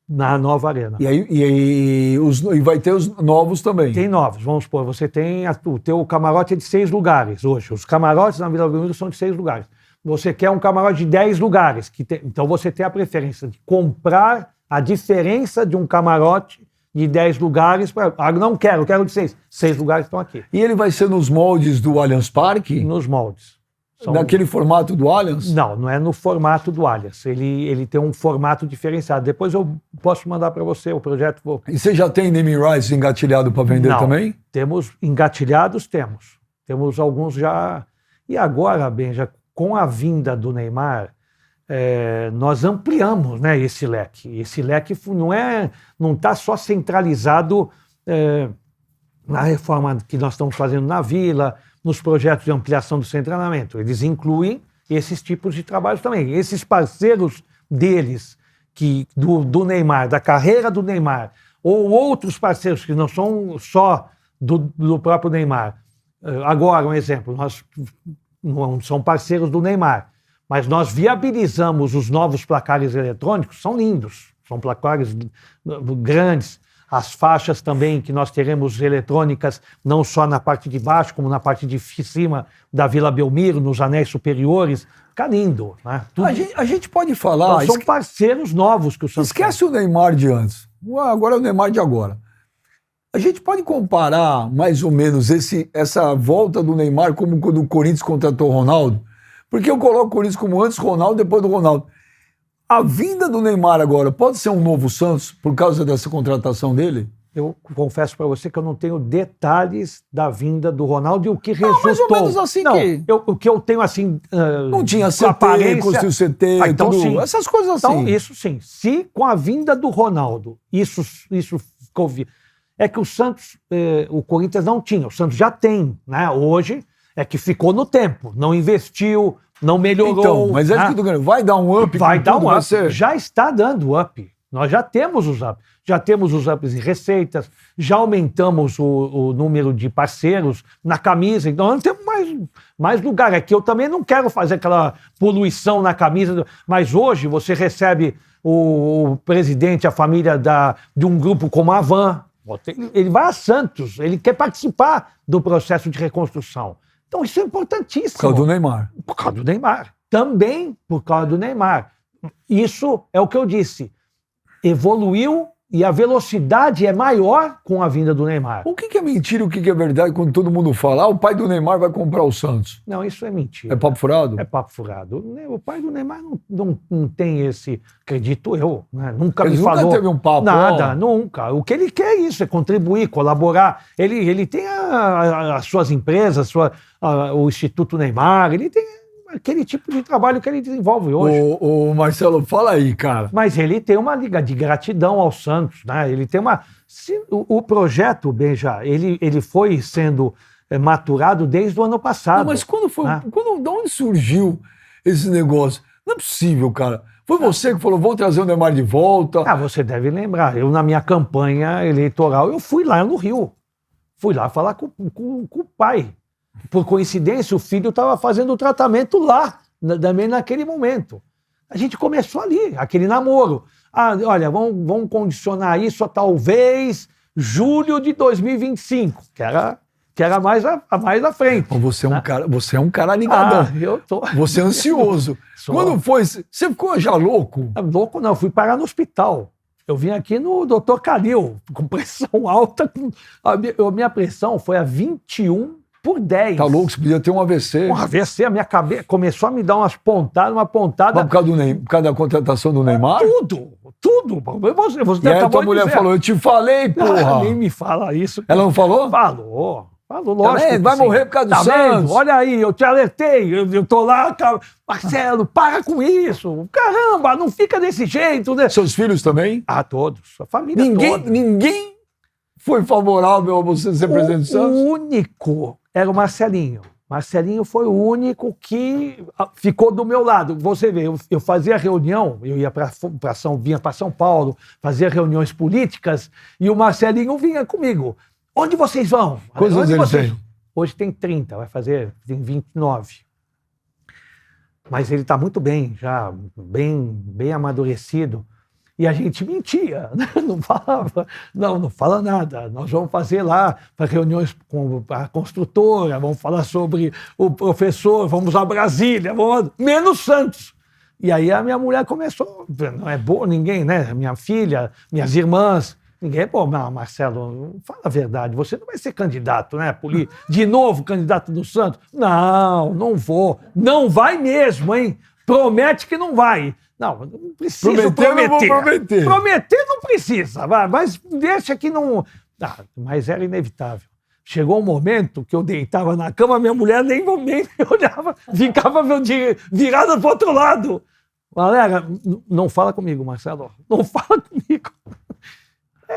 na nova arena. E vai ter os novos também. Tem novos, vamos supor, você tem o teu camarote é de 6 lugares hoje. Os camarotes na Vila Belmiro são de 6 lugares. Você quer um camarote de 10 lugares, então você tem a preferência de comprar a diferença de um camarote de 10 lugares. Não quero de 6. 6 lugares estão aqui. E ele vai ser nos moldes do Allianz Parque? Nos moldes. Naquele formato do Allianz? Não é no formato do Allianz. Ele tem um formato diferenciado. Depois eu posso mandar para você o projeto. E você já tem naming rights engatilhado para vender também? Temos engatilhados, temos. Temos alguns já. E agora, Benja, com a vinda do Neymar, nós ampliamos, né, esse leque. Esse leque não está só centralizado na reforma que nós estamos fazendo na Vila, nos projetos de ampliação do centro de treinamento. Eles incluem esses tipos de trabalhos também. Esses parceiros deles, do Neymar, da carreira do Neymar, ou outros parceiros que não são só do próprio Neymar. Agora, um exemplo, nós não são parceiros do Neymar, mas nós viabilizamos os novos placares eletrônicos, são lindos, são placares grandes. As faixas também, que nós teremos eletrônicas, não só na parte de baixo, como na parte de cima da Vila Belmiro, nos anéis superiores. Fica lindo, né? A gente pode falar... Então, são parceiros novos que o Santos Esquece o Neymar de antes. Agora é o Neymar de agora. A gente pode comparar, mais ou menos, essa volta do Neymar como quando o Corinthians contratou o Ronaldo? Porque eu coloco o Corinthians como antes Ronaldo, depois do Ronaldo. A vinda do Neymar agora pode ser um novo Santos por causa dessa contratação dele? Eu confesso para você que eu não tenho detalhes da vinda do Ronaldo e o que resultou. Mais ou menos assim que... o que eu tenho assim... não tinha CT, construiu CT, então, tudo, sim. essas coisas assim. Então, isso sim. Se com a vinda do Ronaldo, isso ficou... É que o Santos, o Corinthians não tinha, o Santos já tem, né? Hoje é que ficou no tempo, não investiu, não melhorou. Então, mas é que eu tô ganhando. Vai dar um up? Vai dar um up. Ser... Já está dando up. Nós já temos os ups. Já temos os ups em receitas, já aumentamos o número de parceiros na camisa. Então, nós temos mais lugar. É que eu também não quero fazer aquela poluição na camisa. Mas hoje você recebe o presidente, a família de um grupo como a Havan. Ele vai a Santos, ele quer participar do processo de reconstrução. Então isso é importantíssimo. Por causa do Neymar. Por causa do Neymar. Também por causa do Neymar. Isso é o que eu disse. Evoluiu e a velocidade é maior com a vinda do Neymar. O que é mentira e o que é verdade quando todo mundo fala o pai do Neymar vai comprar o Santos? Não, isso é mentira. É papo furado? É papo furado. O pai do Neymar não tem esse, acredito eu, né? Nunca Ele me falou. Nunca teve um papo? Nada, nunca. O que ele quer é isso, é contribuir, colaborar. Ele tem as suas empresas, o Instituto Neymar, ele tem aquele tipo de trabalho que ele desenvolve hoje. O Marcelo, fala aí, cara. Mas ele tem uma liga de gratidão ao Santos, né? Ele tem uma... O projeto, Benja, ele foi sendo maturado desde o ano passado. Não, mas quando foi... Né? De onde surgiu esse negócio? Não é possível, cara. Foi você que falou, vou trazer o Neymar de volta. Você deve lembrar. Eu, na minha campanha eleitoral, eu fui lá no Rio. Fui lá falar com o pai. Por coincidência, o filho estava fazendo o tratamento lá, também naquele momento. A gente começou ali, aquele namoro. Olha, vamos condicionar isso a talvez julho de 2025, que era mais à frente. Você é um cara ligadão. Eu tô. Você é ansioso. Quando foi? Você /ficou já louco? Louco não, fui parar no hospital. Eu vim aqui no Dr. Calil, com pressão alta. A minha pressão foi a 21/10. Tá louco? Você podia ter um AVC. Um AVC, a minha cabeça começou a me dar uma pontada. Mas por causa da contratação do Neymar? Tudo. Você e aí a tua mulher falou, eu te falei, porra. Nem me fala isso. Ela não falou? Falou. Falo, lógico. Tá vendo? Vai sim. morrer por causa do Tá Santos. vendo? Olha aí, eu te alertei, eu tô lá, Marcelo, para com isso. Caramba, não fica desse jeito, né? Seus filhos também? Ah, todos, a família toda. Ninguém foi favorável a você ser presidente do Santos? O único era o Marcelinho. Marcelinho foi o único que ficou do meu lado. Você vê, eu fazia reunião, eu ia vinha para São Paulo, fazia reuniões políticas, e o Marcelinho vinha comigo. Onde vocês vão? Quantos anos ele tem? Hoje tem 30, tem 29. Mas ele está muito bem, já bem amadurecido. E a gente mentia, né? Não falava, não fala nada. Nós vamos fazer lá reuniões com a construtora, vamos falar sobre o professor, vamos a Brasília, menos Santos. E aí a minha mulher começou, não é boa ninguém, né? Minha filha, minhas irmãs, ninguém, pô, Marcelo, fala a verdade, você não vai ser candidato, né? De novo candidato do Santos? Não vou. Não vai mesmo, hein? Promete que não vai. Não precisa prometer. Não vou prometer. Prometer não precisa, mas deixa que não... Mas era inevitável. Chegou um momento que eu deitava na cama, minha mulher nem me olhava, ficava virada para o outro lado. Galera, não fala comigo, Marcelo. Não fala comigo.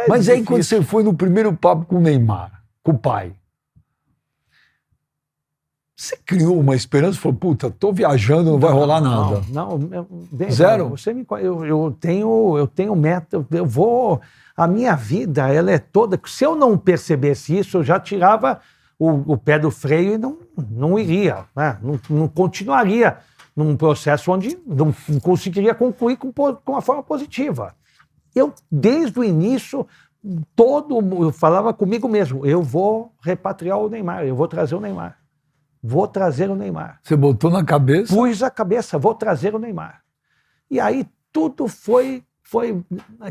Mas aí quando você foi no primeiro papo com o Neymar, com o pai, você criou uma esperança? Falou, puta, tô viajando, não vai rolar nada. Não, zero? Eu tenho meta, eu vou... A minha vida, ela é toda... Se eu não percebesse isso, eu já tirava o pé do freio e não iria, né? Não continuaria num processo onde não conseguiria concluir com uma forma positiva. Eu, desde o início, eu falava comigo mesmo, eu vou repatriar o Neymar, eu vou trazer o Neymar. Vou trazer o Neymar. Você botou na cabeça? Pus a cabeça, vou trazer o Neymar. E aí tudo foi...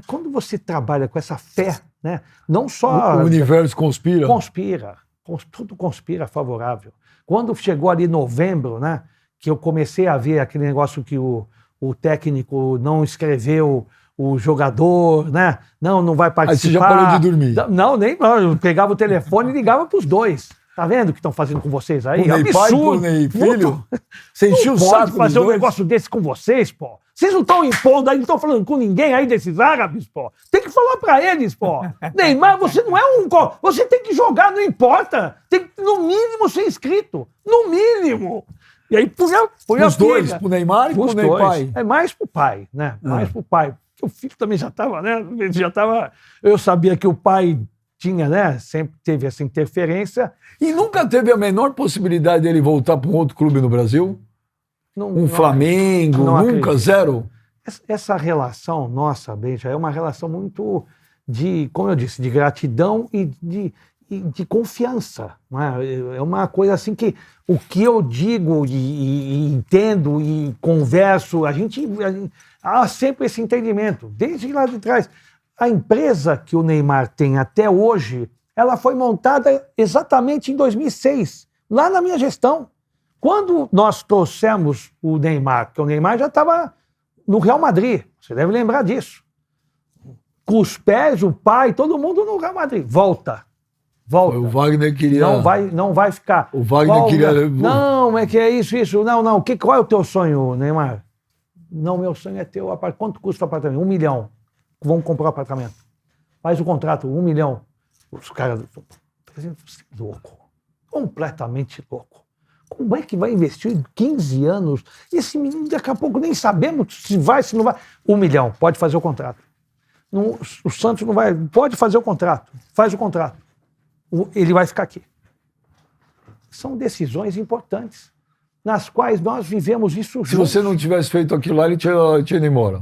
Quando você trabalha com essa fé, né? Não só... O universo conspira? Conspira. Tudo conspira favorável. Quando chegou ali novembro, né? Que eu comecei a ver aquele negócio que o técnico não escreveu o jogador, né? Não vai participar. Aí você já parou de dormir? Não, nem. Eu pegava o telefone e ligava para os dois. Tá vendo o que estão fazendo com vocês aí? O Ney pai e o Ney filho? Você encheu o saco pode fazer um negócio desse com vocês, pô. Vocês não estão impondo aí, não estão falando com ninguém aí desses árabes, pô. Tem que falar pra eles, pô. Neymar, você não é um... Você tem que jogar, não importa. Tem que, no mínimo, ser inscrito. No mínimo. E aí, os dois, pro Neymar e pro Ney pai? É mais pro pai, né? Mais pro pai. Porque o filho também já estava, né? Eu sabia que o pai tinha, né? Sempre teve essa interferência. E nunca teve a menor possibilidade dele voltar para um outro clube no Brasil? Flamengo? Nunca? Acredito. Zero? Essa relação nossa, Benja, é uma relação muito de, como eu disse, de gratidão e de confiança. É uma coisa assim que o que eu digo e entendo e converso, há sempre esse entendimento, desde lá de trás. A empresa que o Neymar tem até hoje, ela foi montada exatamente em 2006, lá na minha gestão. Quando nós trouxemos o Neymar, porque o Neymar já estava no Real Madrid, você deve lembrar disso. Com os pés, o pai, todo mundo no Real Madrid. Volta. O Wagner queria... Não vai ficar. O Wagner queria... Não, é que é isso. Não. Qual é o teu sonho, Neymar? Não, meu sonho é ter o apartamento. Quanto custa o apartamento? 1 milhão. Vamos comprar o apartamento. Faz o contrato, 1 milhão. Os caras... Louco. Completamente louco. Como é que vai investir em 15 anos? Esse menino, daqui a pouco, nem sabemos se vai, se não vai. 1 milhão, pode fazer o contrato. O Santos não vai... Pode fazer o contrato. Faz o contrato. Ele vai ficar aqui. São decisões importantes, nas quais nós vivemos isso juntos. Se você não tivesse feito aquilo lá, ele tinha ido embora.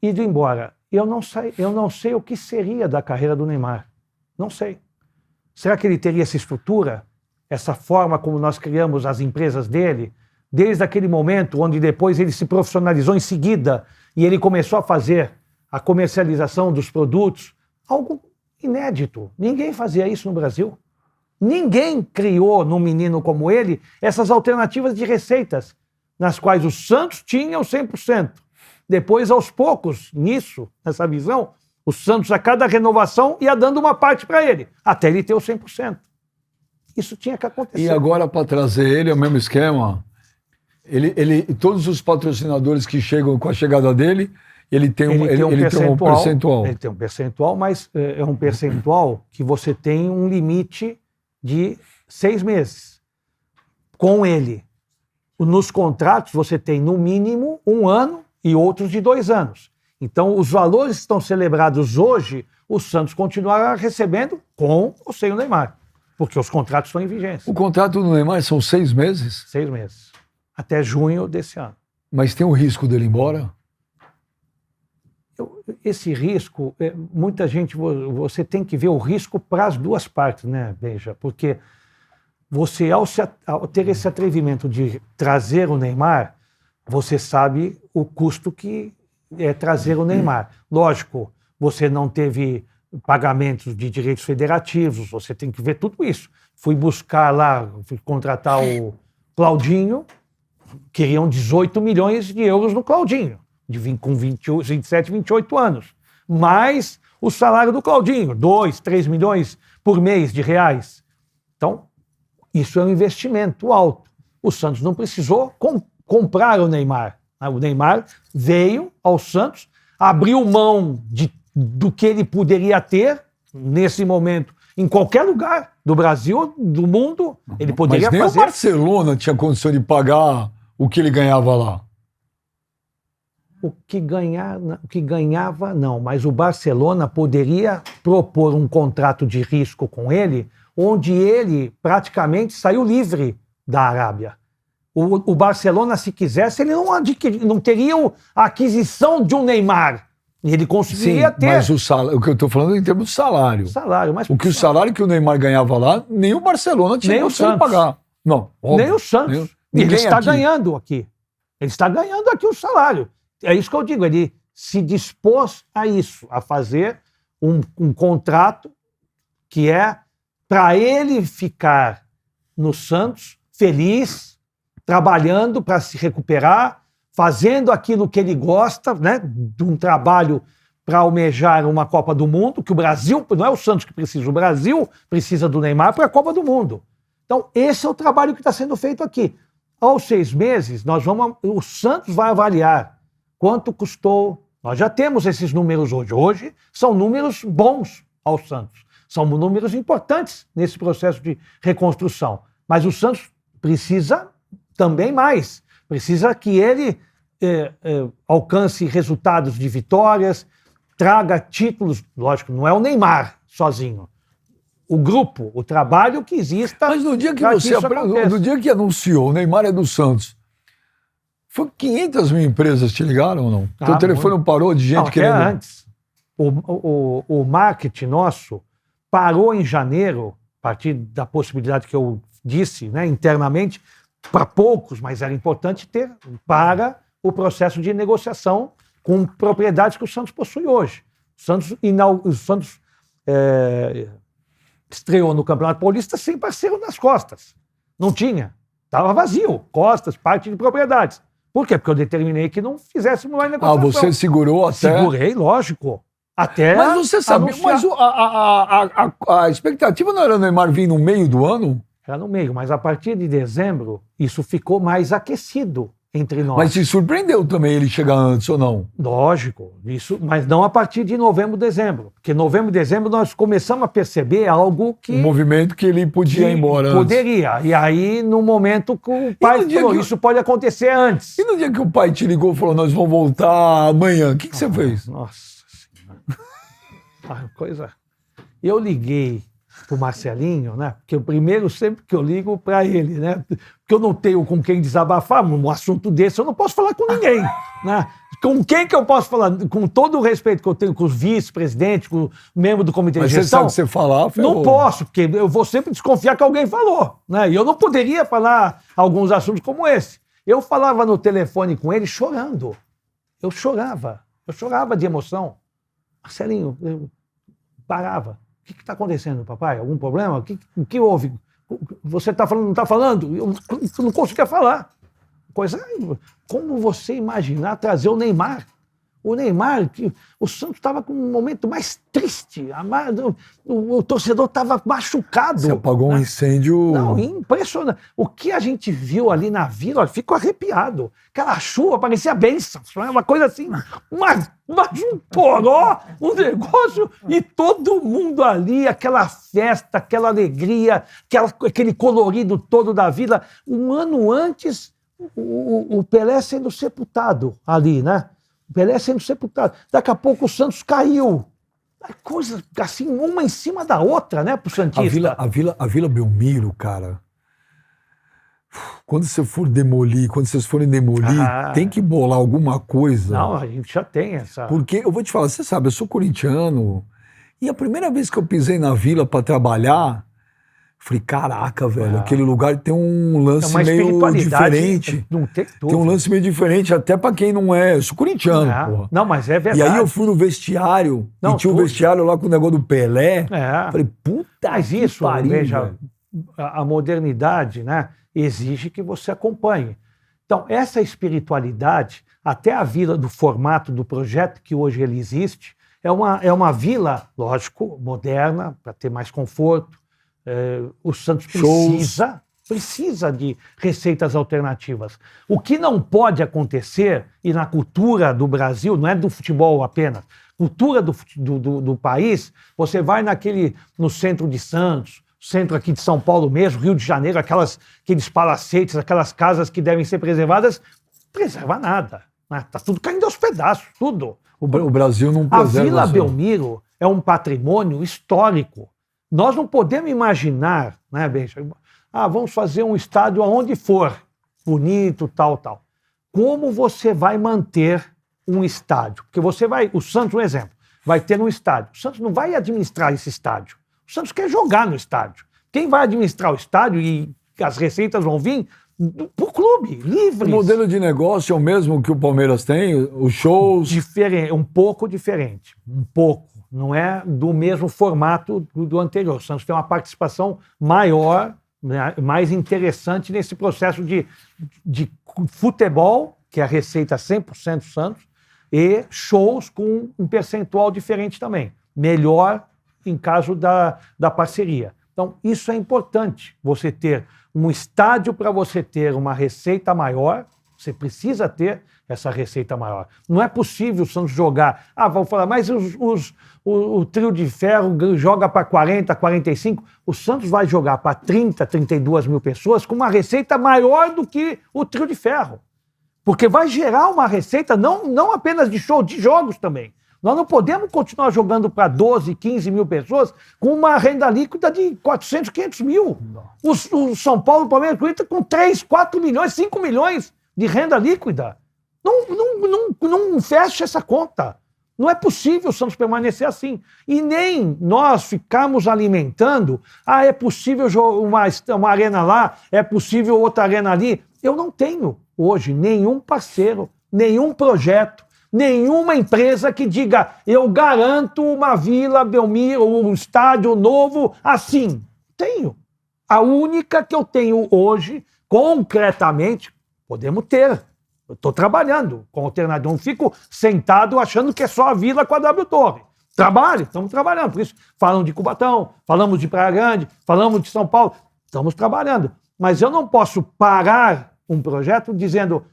Ido embora. Eu não sei o que seria da carreira do Neymar. Não sei. Será que ele teria essa estrutura? Essa forma como nós criamos as empresas dele? Desde aquele momento onde depois ele se profissionalizou em seguida e ele começou a fazer a comercialização dos produtos. Algo inédito. Ninguém fazia isso no Brasil. Ninguém criou num menino como ele essas alternativas de receitas, nas quais o Santos tinha o 100%. Depois, aos poucos, nessa visão, o Santos, a cada renovação, ia dando uma parte para ele, até ele ter o 100%. Isso tinha que acontecer. E agora, para trazer ele, é o mesmo esquema. Todos os patrocinadores que chegam com a chegada dele, ele tem um percentual. Ele tem um percentual, mas é um percentual que você tem um limite de 6 meses com ele. Nos contratos, você tem, no mínimo, 1 ano e outros de 2 anos. Então, os valores que estão celebrados hoje, o Santos continuará recebendo com ou sem o Neymar, porque os contratos estão em vigência. O contrato do Neymar são 6 meses? 6 meses. Até junho desse ano. Mas tem o risco dele ir embora? Esse risco, muita gente, você tem que ver o risco para as duas partes, né, Benja? Porque você, ao ter esse atrevimento de trazer o Neymar, você sabe o custo que é trazer o Neymar. Lógico, você não teve pagamentos de direitos federativos, você tem que ver tudo isso. Fui buscar lá, fui contratar o Claudinho, queriam 18 milhões de euros no Claudinho, com 27, 28 anos. Mais o salário do Claudinho, 2, 3 milhões por mês de reais. Então, isso é um investimento alto. O Santos não precisou comprar o Neymar. O Neymar veio ao Santos, abriu mão do que ele poderia ter nesse momento em qualquer lugar do Brasil, do mundo, ele poderia fazer. Mas nem o Barcelona tinha condição de pagar o que ele ganhava lá. O que ganhava, não. Mas o Barcelona poderia propor um contrato de risco com ele, onde ele praticamente saiu livre da Arábia. O Barcelona, se quisesse, ele não teria a aquisição de um Neymar. Ele conseguiria ter. Mas o que eu estou falando é em termos de salário. Mas o salário que o Neymar ganhava lá, nem o Barcelona tinha condição de pagar. Não, óbvio, nem o Santos. Ele está ganhando aqui. Ele está ganhando aqui o salário. É isso que eu digo. Ele se dispôs a isso, a fazer um contrato que é para ele ficar no Santos feliz, trabalhando para se recuperar, fazendo aquilo que ele gosta, né, de um trabalho para almejar uma Copa do Mundo, que o Brasil, não é o Santos que precisa, o Brasil precisa do Neymar para a Copa do Mundo. Então, esse é o trabalho que está sendo feito aqui. Aos 6 meses, o Santos vai avaliar quanto custou. Nós já temos esses números hoje. Hoje são números bons ao Santos. São números importantes nesse processo de reconstrução. Mas o Santos precisa também mais. Precisa que ele alcance resultados de vitórias, traga títulos. Lógico, não é o Neymar sozinho. O grupo, o trabalho que exista. Mas no dia que no dia que anunciou o Neymar é do Santos, foi 500 mil empresas te ligaram ou não? Teu telefone não parou de gente querendo... Até antes. O marketing nosso parou em janeiro, a partir da possibilidade que eu disse, né, internamente, para poucos, mas era importante ter para o processo de negociação com propriedades que o Santos possui hoje. O Santos estreou no Campeonato Paulista sem parceiro nas costas. Não tinha. Estava vazio. Costas, parte de propriedades. Por quê? Porque eu determinei que não fizéssemos mais negociação. Você segurou até... Segurei, lógico. Até mas você sabe, mas a expectativa não era o Neymar vir no meio do ano? Era no meio, mas a partir de dezembro, isso ficou mais aquecido entre nós. Mas te surpreendeu também ele chegar antes ou não? Lógico, isso, mas não a partir de novembro, dezembro. Porque novembro, dezembro nós começamos a perceber algo que... Um movimento que ele podia ir embora antes. Poderia. E aí, no momento que o pai falou, isso pode acontecer antes. E no dia que o pai te ligou e falou, nós vamos voltar amanhã, o que você fez? Nossa Senhora. Coisa... Eu liguei pro Marcelinho, né? Porque o primeiro sempre que eu ligo para ele, né? Porque eu não tenho com quem desabafar, um assunto desse eu não posso falar com ninguém, né? Com quem que eu posso falar? Com todo o respeito que eu tenho com os vice-presidentes, com o membro do comitê de gestão. Mas você sabe que você falar, não posso, porque eu vou sempre desconfiar que alguém falou, né? E eu não poderia falar alguns assuntos como esse. Eu falava no telefone com ele chorando. Eu chorava de emoção. Marcelinho, eu parava. O que está acontecendo, papai? Algum problema? O que houve? Você está falando, não está falando? Eu não conseguia falar. Como você imaginar trazer o Neymar? O Neymar, o Santos estava com um momento mais triste. O torcedor estava machucado. Você apagou um incêndio. Não, impressionante. O que a gente viu ali na Vila, olha, fico arrepiado. Aquela chuva parecia bênção. Uma coisa assim, um poró, um negócio, e todo mundo ali, aquela festa, aquela alegria, aquele colorido todo da Vila. Um ano antes, o Pelé sendo sepultado ali, né? O Pelé sendo sepultado. Daqui a pouco o Santos caiu. Coisa assim, uma em cima da outra, né, pro Santista. A Vila Belmiro, cara. Quando você for demolir, quando vocês forem demolir, tem que bolar alguma coisa. Não, a gente já tem essa. Porque eu vou te falar, você sabe, eu sou corintiano. E a primeira vez que eu pisei na Vila para trabalhar, falei, caraca, velho, aquele lugar tem um lance meio diferente. Não tem tudo. Tem um lance meio diferente, até pra quem não é. Eu sou corintiano, porra. Não, mas é verdade. E aí eu fui no vestiário, e tinha o vestiário lá com o negócio do Pelé. Falei, puta mas que isso, pariu, veja, velho. a modernidade, né, exige que você acompanhe. Então, essa espiritualidade, até a vila do formato do projeto que hoje ele existe, é uma vila, lógico, moderna, para ter mais conforto. O Santos precisa de receitas alternativas. O que não pode acontecer, e na cultura do Brasil, não é do futebol apenas, cultura do país, você vai no centro de Santos, centro aqui de São Paulo mesmo, Rio de Janeiro, aqueles palacetes, aquelas casas que devem ser preservadas, preserva nada. Né? Tá tudo caindo aos pedaços, tudo. O Brasil não preserva. A Vila Belmiro é um patrimônio histórico. Nós não podemos imaginar, né, Benja? Vamos fazer um estádio aonde for, bonito, tal. Como você vai manter um estádio? Porque o Santos, um exemplo, vai ter um estádio. O Santos não vai administrar esse estádio. O Santos quer jogar no estádio. Quem vai administrar o estádio e as receitas vão vir pro clube, livres. O modelo de negócio é o mesmo que o Palmeiras tem? Os shows? Um pouco diferente. Um pouco. Não é do mesmo formato do anterior. O Santos tem uma participação maior, né, mais interessante nesse processo de futebol, que é a receita 100% Santos, e shows com um percentual diferente também. Melhor em caso da parceria. Então, isso é importante, você ter um estádio para você ter uma receita maior, você precisa ter essa receita maior. Não é possível o Santos jogar. Vão falar, mas o trio de ferro joga para 40, 45. O Santos vai jogar para 30, 32 mil pessoas com uma receita maior do que o trio de ferro. Porque vai gerar uma receita não apenas de show, de jogos também. Nós não podemos continuar jogando para 12, 15 mil pessoas com uma renda líquida de 400, 500 mil. O São Paulo, o Palmeiras, com 3, 4 milhões, 5 milhões de renda líquida. Não fecha essa conta. Não é possível o Santos permanecer assim. E nem nós ficarmos alimentando, é possível uma arena lá, é possível outra arena ali. Eu não tenho hoje nenhum parceiro, nenhum projeto, nenhuma empresa que diga, eu garanto uma Vila Belmiro, um estádio novo assim. Tenho. A única que eu tenho hoje, concretamente, podemos ter. Eu estou trabalhando com alternativa. Não fico sentado achando que é só a Vila com a W Torre. Trabalho, estamos trabalhando. Por isso, falam de Cubatão, falamos de Praia Grande, falamos de São Paulo. Estamos trabalhando. Mas eu não posso parar um projeto dizendo,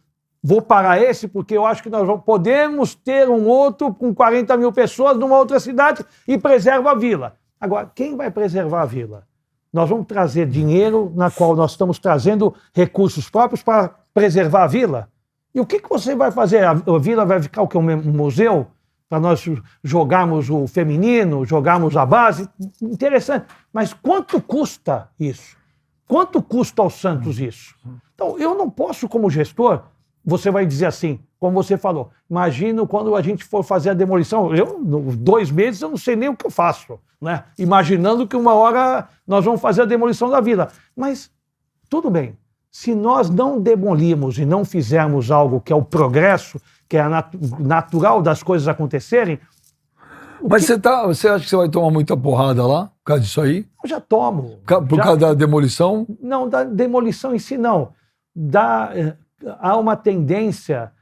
vou parar esse porque eu acho que nós podemos ter um outro com 40 mil pessoas numa outra cidade e preserva a Vila. Agora, quem vai preservar a Vila? Nós vamos trazer dinheiro na qual nós estamos trazendo recursos próprios para preservar a Vila? E o que você vai fazer? A Vila vai ficar o quê? Um museu? Para nós jogarmos o feminino, jogarmos a base? Interessante. Mas quanto custa isso? Quanto custa ao Santos isso? Então, eu não posso, como gestor, você vai dizer assim, como você falou, imagino quando a gente for fazer a demolição, 2 meses eu não sei nem o que eu faço, né? Imaginando que uma hora nós vamos fazer a demolição da Vila. Mas, tudo bem. Se nós não demolirmos e não fizermos algo que é o progresso, que é natural das coisas acontecerem... Mas você acha que você vai tomar muita porrada lá, por causa disso aí? Eu já tomo. Por causa da demolição? Não, da demolição em si não. Há uma tendência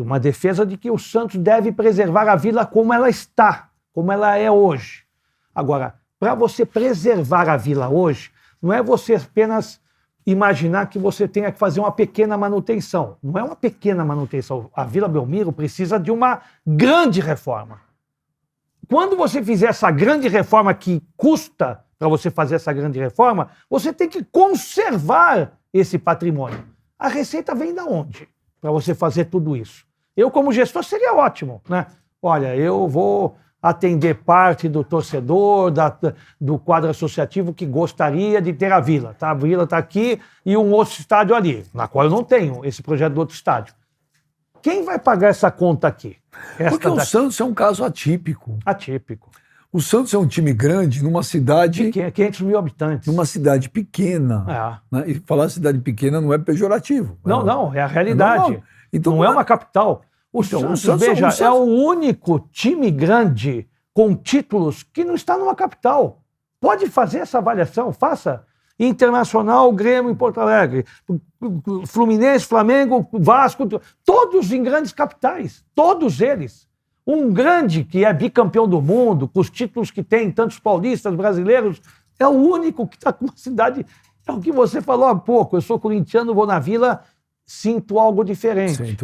uma defesa de que o Santos deve preservar a Vila como ela está, como ela é hoje. Agora, para você preservar a Vila hoje, não é você apenas imaginar que você tenha que fazer uma pequena manutenção. Não é uma pequena manutenção. A Vila Belmiro precisa de uma grande reforma. Quando você fizer essa grande reforma que custa para você fazer essa grande reforma, você tem que conservar esse patrimônio. A receita vem da onde para você fazer tudo isso? Eu, como gestor, seria ótimo, né? Olha, eu vou atender parte do torcedor, do quadro associativo que gostaria de ter a Vila. Tá? A Vila está aqui e um outro estádio ali, na qual eu não tenho esse projeto do outro estádio. Quem vai pagar essa conta aqui? Porque o Santos é um caso atípico. Atípico. O Santos é um time grande numa cidade... 500 mil habitantes. Numa cidade pequena. Né? E falar cidade pequena não é pejorativo. Não, é a realidade. Então, não é uma capital. O Santos, veja, é o único time grande com títulos que não está numa capital. Pode fazer essa avaliação, faça. Internacional, Grêmio em Porto Alegre, Fluminense, Flamengo, Vasco, todos em grandes capitais, todos eles. Um grande que é bicampeão do mundo, com os títulos que tem, tantos paulistas, brasileiros, é o único que está com uma cidade... É o que você falou há pouco, eu sou corintiano, vou na Vila... Sinto algo diferente.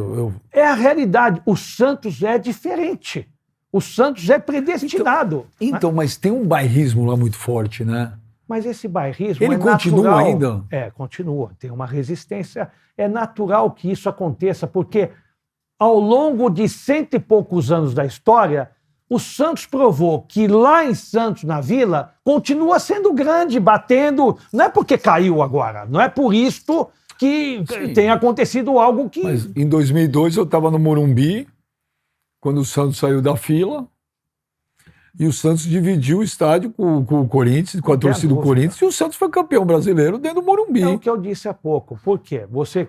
É a realidade. O Santos é diferente. O Santos é predestinado. Então, mas tem um bairrismo lá muito forte, né? Mas esse bairrismo ele continua natural. Ainda? Continua. Tem uma resistência. É natural que isso aconteça, porque ao longo de 100 e poucos anos da história, o Santos provou que lá em Santos, na Vila, continua sendo grande, batendo... Não é porque caiu agora, não é por isto... que tenha acontecido algo que... Mas em 2002 eu estava no Morumbi, quando o Santos saiu da fila, e o Santos dividiu o estádio com o Corinthians, com a torcida do Corinthians, e o Santos foi campeão brasileiro dentro do Morumbi. É o que eu disse há pouco. Por quê? Você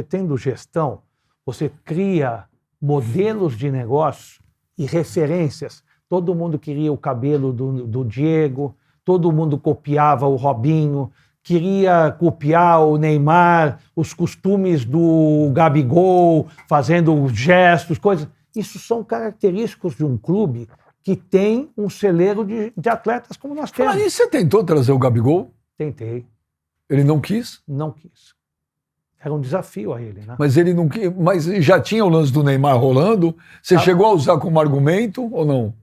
tendo gestão, você cria modelos de negócio e referências. Todo mundo queria o cabelo do Diego, todo mundo copiava o Robinho, queria copiar o Neymar, os costumes do Gabigol, fazendo gestos, coisas. Isso são característicos de um clube que tem um celeiro de atletas como nós temos. Mas você tentou trazer o Gabigol? Tentei. Ele não quis? Não quis. Era um desafio a ele, né? Mas ele não quis. Mas já tinha o lance do Neymar rolando? Você chegou a usar como argumento ou não?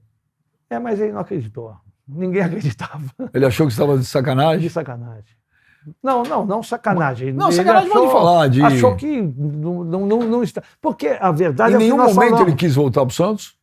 Mas ele não acreditou. Ninguém acreditava. Ele achou que estava de sacanagem? De sacanagem. Não sacanagem. Não, sacanagem pode falar de... Achou que não está... Porque a verdade é que... Em nenhum momento ele quis voltar para o Santos?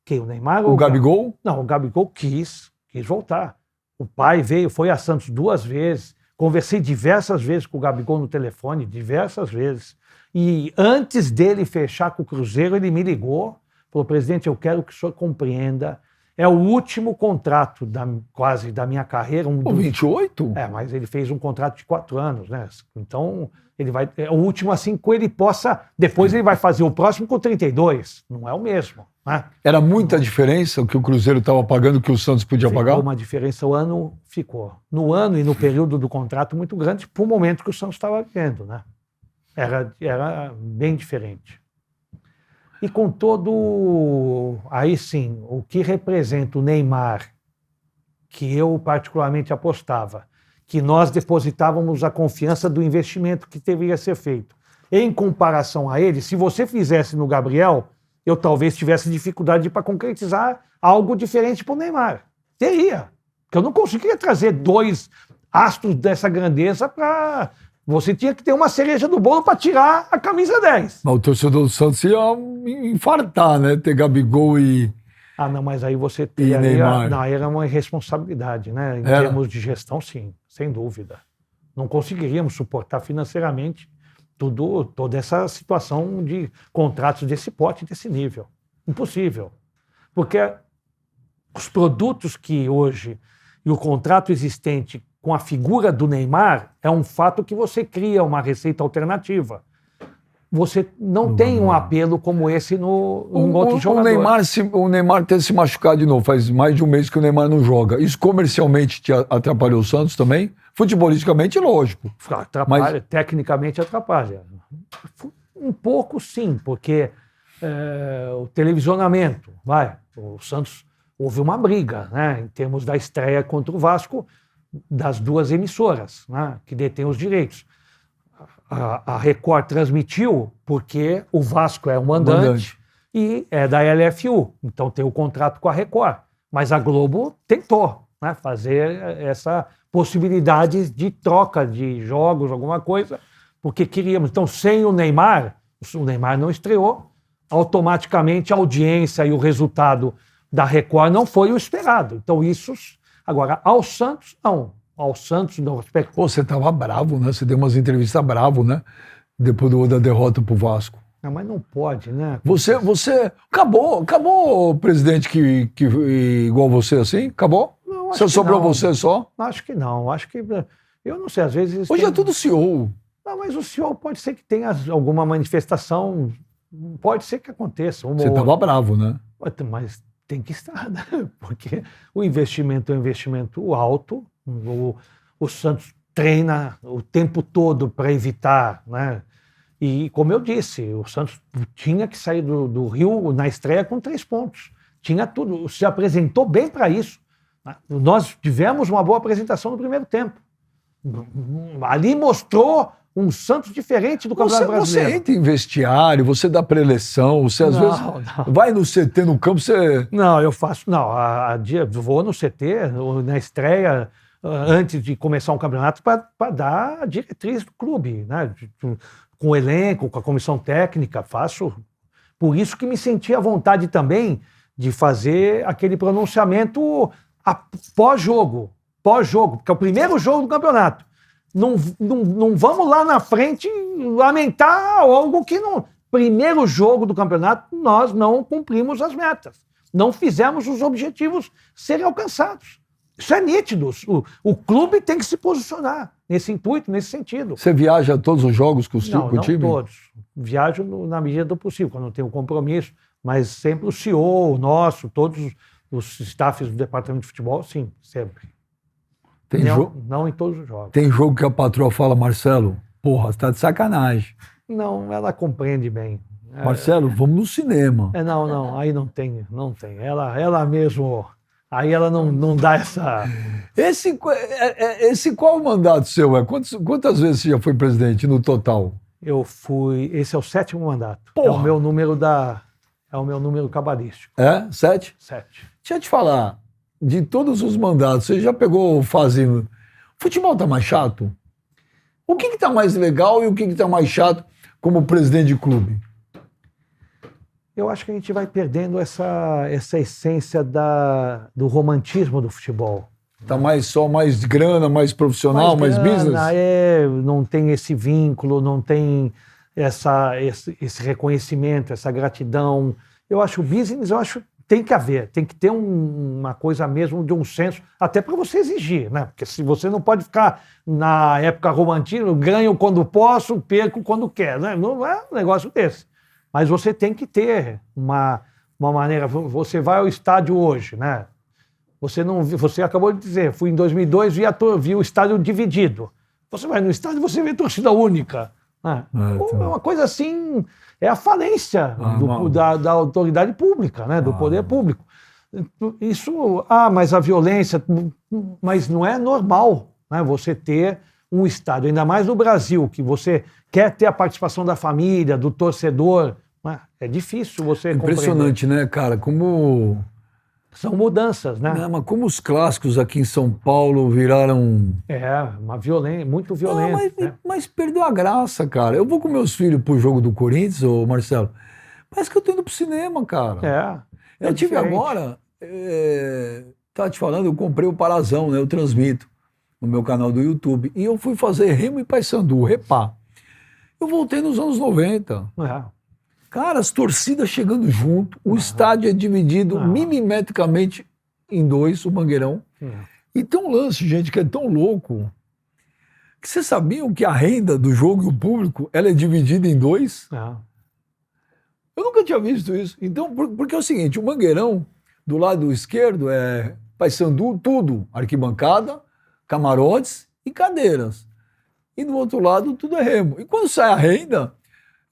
Quem, o Neymar? O Gabigol? Não, o Gabigol quis voltar. O pai veio, foi a Santos 2 vezes. Conversei diversas vezes com o Gabigol no telefone, diversas vezes. E antes dele fechar com o Cruzeiro, ele me ligou, falou: presidente, eu quero que o senhor compreenda... É o último contrato quase da minha carreira. 28? Mas ele fez um contrato de 4 anos, né? Então, ele vai... É o último assim que ele possa... Depois ele vai fazer o próximo com 32. Não é o mesmo, né? Era muita diferença o que o Cruzeiro estava pagando, o que o Santos podia pagar? Ficou uma diferença, o ano ficou. No ano e no período do contrato muito grande, por momento que o Santos estava vivendo, né? Era bem diferente. E com todo, aí sim, o que representa o Neymar, que eu particularmente apostava, que nós depositávamos a confiança do investimento que deveria ser feito. Em comparação a ele, se você fizesse no Gabriel, eu talvez tivesse dificuldade para concretizar algo diferente para o Neymar. Teria. Porque eu não conseguiria trazer 2 astros dessa grandeza para... Você tinha que ter uma cereja do bolo para tirar a camisa 10. Mas o torcedor do Santos ia infartar, né? Ter Gabigol e... Não, mas aí você teria... Neymar. Não, aí era uma irresponsabilidade, né? Em termos de gestão, sim, sem dúvida. Não conseguiríamos suportar financeiramente toda essa situação de contratos desse porte, desse nível. Impossível. Porque os produtos que hoje e o contrato existente com a figura do Neymar, é um fato que você cria uma receita alternativa. você não tem um apelo como esse num outro jogador. O Neymar ter se machucado de novo, faz mais de um mês que o Neymar não joga. Isso comercialmente te atrapalhou o Santos também? Futebolisticamente, lógico. Atrapalha, tecnicamente atrapalha. Um pouco sim, porque o televisionamento, o Santos houve uma briga, né, em termos da estreia contra o Vasco, das duas emissoras, né, que detêm os direitos. A Record transmitiu porque o Vasco é o mandante e é da LFU, então tem o contrato com a Record. Mas a Globo tentou, né, fazer essa possibilidade de troca de jogos, alguma coisa, porque queríamos. Então, sem o Neymar não estreou, automaticamente a audiência e o resultado da Record não foi o esperado. Então, isso... Agora, ao Santos, não. Ao Santos, no respecto... Pô, você tava bravo, né? Você deu umas entrevistas bravo, né? Depois da derrota pro Vasco. Não, mas não pode, né? Você... Acabou o presidente que igual você assim? Acabou? Não, Você sobrou você só? Acho que não. Acho que... Eu não sei, às vezes... Hoje é tudo CEO. Não, mas o CEO pode ser que tenha alguma manifestação... Pode ser que aconteça. Você tava bravo, né? Mas tem que estar, né? Porque o investimento é um investimento alto. O Santos treina o tempo todo para evitar, né? E, como eu disse, o Santos tinha que sair do Rio na estreia com 3 pontos. Tinha tudo, se apresentou bem para isso. Nós tivemos uma boa apresentação no primeiro tempo. Ali mostrou um Santos diferente do Campeonato Brasileiro. Você entra em vestiário, você dá preleção, você às vezes vai no CT, no campo, você... Não, eu faço... Não, vou no CT, na estreia... antes de começar um campeonato, para dar a diretriz do clube, né? Com o elenco, com a comissão técnica, faço. Por isso que me senti à vontade também de fazer aquele pronunciamento pós-jogo, porque é o primeiro jogo do campeonato. Não vamos lá na frente lamentar algo que não... Primeiro jogo do campeonato, nós não cumprimos as metas. Não fizemos os objetivos serem alcançados. Isso é nítido. O clube tem que se posicionar nesse intuito, nesse sentido. Você viaja a todos os jogos com o time? Não todos. Viajo na medida do possível, quando não tenho compromisso, mas sempre o CEO, o nosso, todos os staffs do departamento de futebol, sim, sempre. Não em todos os jogos. Tem jogo que a patroa fala, Marcelo, porra, você tá de sacanagem. Não, ela compreende bem. Marcelo, vamos no cinema. Não, aí não tem. Ela mesmo... Aí ela não dá essa... Esse qual o mandato seu? Quantas vezes você já foi presidente no total? Eu fui... Esse é o 7º mandato. Porra. É o meu número cabalístico. É? 7? 7. Deixa eu te falar, de todos os mandatos, você já pegou fase... Futebol tá mais chato? O que tá mais legal e o que tá mais chato como presidente de clube? Eu acho que a gente vai perdendo essa essência do romantismo do futebol. Tá mais grana, mais profissional, mais business? Não tem esse vínculo, não tem esse reconhecimento, essa gratidão. Eu acho o business, tem que haver, tem que ter uma coisa mesmo de um senso, até para você exigir, né? Porque se você não pode ficar na época romantismo, ganho quando posso, perco quando quero, né? Não é um negócio desse. Mas você tem que ter uma maneira. Você vai ao estádio hoje, né? Você acabou de dizer, fui em 2002, vi o estádio dividido. Você vai no estádio, você vê torcida única. Né? É uma coisa assim, é a falência da autoridade pública, né? Do poder público. Isso, mas a violência, mas não é normal, né? Você ter um estádio, ainda mais no Brasil, que você quer ter a participação da família, do torcedor. É difícil você impressionante, compreender. Né, cara? Como... São mudanças, né? Não, mas como os clássicos aqui em São Paulo viraram... uma violência, muito violenta. Mas perdeu a graça, cara. Eu vou com meus filhos pro jogo do Corinthians, ô Marcelo. Parece que eu tô indo pro cinema, cara. Eu tive agora... Tava te falando, eu comprei o Parazão, né? Eu transmito no meu canal do YouTube. E eu fui fazer Remo e Paysandu, Repá. Eu voltei nos anos 90. Cara, as torcidas chegando junto, o estádio é dividido milimetricamente em 2, o Mangueirão. E tem um lance, gente, que é tão louco. Vocês sabiam que a renda do jogo e o público ela é dividida em dois? É. Eu nunca tinha visto isso. Então, porque é o seguinte, o Mangueirão, do lado esquerdo, é Paysandu, tudo. Arquibancada, camarotes e cadeiras. E do outro lado, tudo é remo. E quando sai a renda,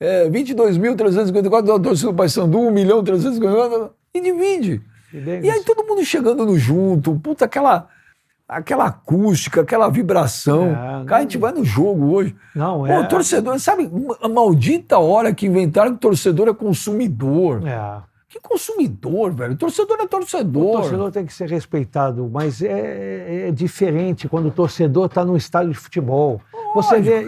22.354 da torcida do Paysandu, 1.354.000 e divide. E aí todo mundo chegando no junto, puta, aquela acústica, aquela vibração. Cara, a gente vai no jogo hoje. Não, Pô, o torcedor, sabe, a maldita hora que inventaram que o torcedor é consumidor. Que consumidor, velho? O torcedor é torcedor. O torcedor tem que ser respeitado, mas é diferente quando o torcedor está no estádio de futebol. Você vê,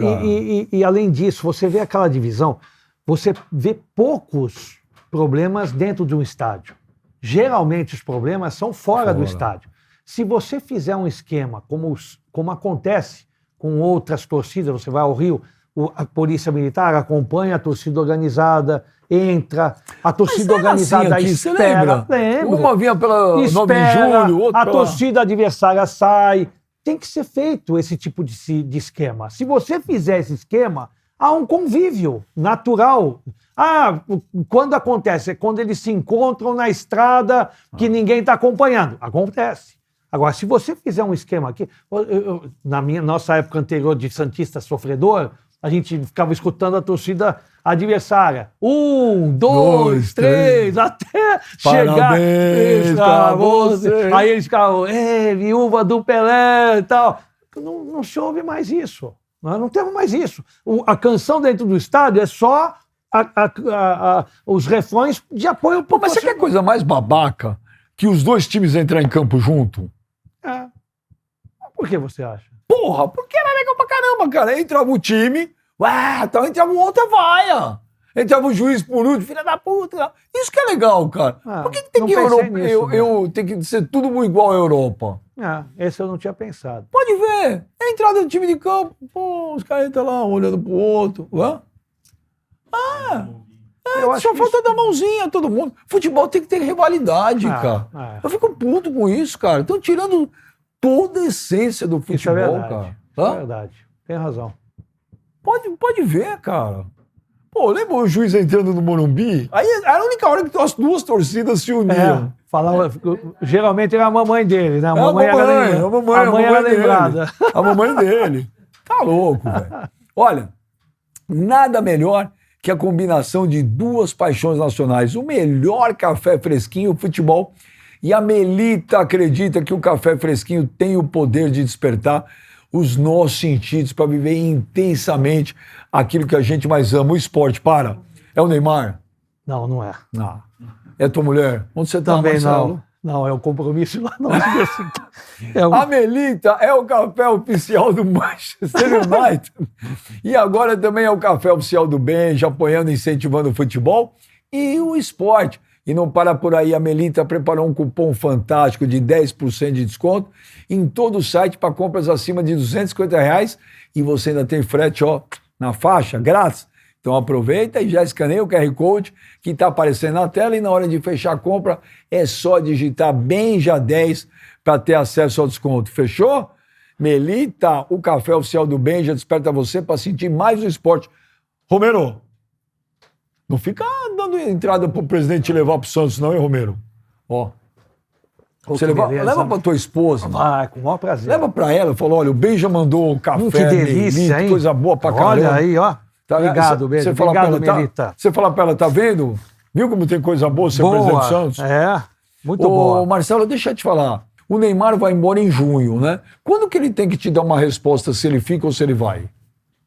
e além disso, você vê aquela divisão, você vê poucos problemas dentro de um estádio. Geralmente os problemas são fora do estádio. Se você fizer um esquema como acontece com outras torcidas, você vai ao Rio, a Polícia Militar acompanha a torcida organizada, entra, a torcida organizada assim aqui, espera. Lembra? Uma vinha pela 9 de julho, outra a torcida adversária sai. Tem que ser feito esse tipo de esquema. Se você fizer esse esquema, há um convívio natural. Quando acontece? É quando eles se encontram na estrada que ninguém está acompanhando. Acontece. Agora, se você fizer um esquema aqui... na nossa época anterior de Santista sofredor, a gente ficava escutando a torcida adversária. 1, 2, 3, até chegar... Pra você. Aí eles ficavam, viúva do Pelé e tal. Não se ouve mais isso. Nós não temos mais isso. A canção dentro do estádio é só os refrões de apoio. Mas você quer coisa mais babaca que os dois times entrar em campo junto? Por que você acha? Porra, porque era legal pra caramba, cara. Entrava o time, então entrava o outra vaia. Entrava o juiz por último, filha da puta. Isso que é legal, cara. Por que tem que tem que ser tudo igual à Europa? Esse eu não tinha pensado. Pode ver. É a entrada do time de campo. Pô, os caras entram lá, um olhando pro outro. Só falta dar mãozinha a todo mundo. Futebol tem que ter rivalidade, cara. Eu fico puto com isso, cara. Estão tirando toda a essência do futebol, isso é verdade, cara. Isso é verdade. Tem razão. Pode ver, cara. Pô, lembra o juiz entrando no Morumbi? Aí era a única hora que as duas torcidas se uniam. Geralmente era a mamãe dele, né? A mamãe era lembrada. A mamãe dele. Tá louco, velho. Olha, nada melhor que a combinação de duas paixões nacionais. O melhor café fresquinho, o futebol. E a Melita acredita que o café fresquinho tem o poder de despertar os nossos sentidos para viver intensamente aquilo que a gente mais ama, o esporte. É o Neymar? Não, não é. É tua mulher? Onde você tá, também Marcelo? Não, é um compromisso lá. Não, A Melita é o café oficial do Manchester United e agora também é o café oficial do Benja, apoiando e incentivando o futebol e o esporte. E não para por aí, a Melita preparou um cupom fantástico de 10% de desconto em todo o site para compras acima de R$250 e você ainda tem frete na faixa, grátis. Então aproveita e já escaneia o QR Code que está aparecendo na tela e na hora de fechar a compra é só digitar Benja10 para ter acesso ao desconto. Fechou? Melita, o café oficial do Benja, desperta você para sentir mais o esporte. Romero, não fica dando entrada pro presidente te levar pro Santos, não, hein, Romero? Você leva pra tua esposa. Vai, com o maior prazer. Leva pra ela, falou, olha, o Benja mandou café, que delícia, Melita, hein? coisa boa pra caramba. Olha aí, Obrigado, Benja. Obrigado, Melita. Você fala pra ela, tá vendo? Viu como tem coisa boa ser presidente do Santos? Muito boa. Marcelo, deixa eu te falar. O Neymar vai embora em junho, né? Quando que ele tem que te dar uma resposta se ele fica ou se ele vai?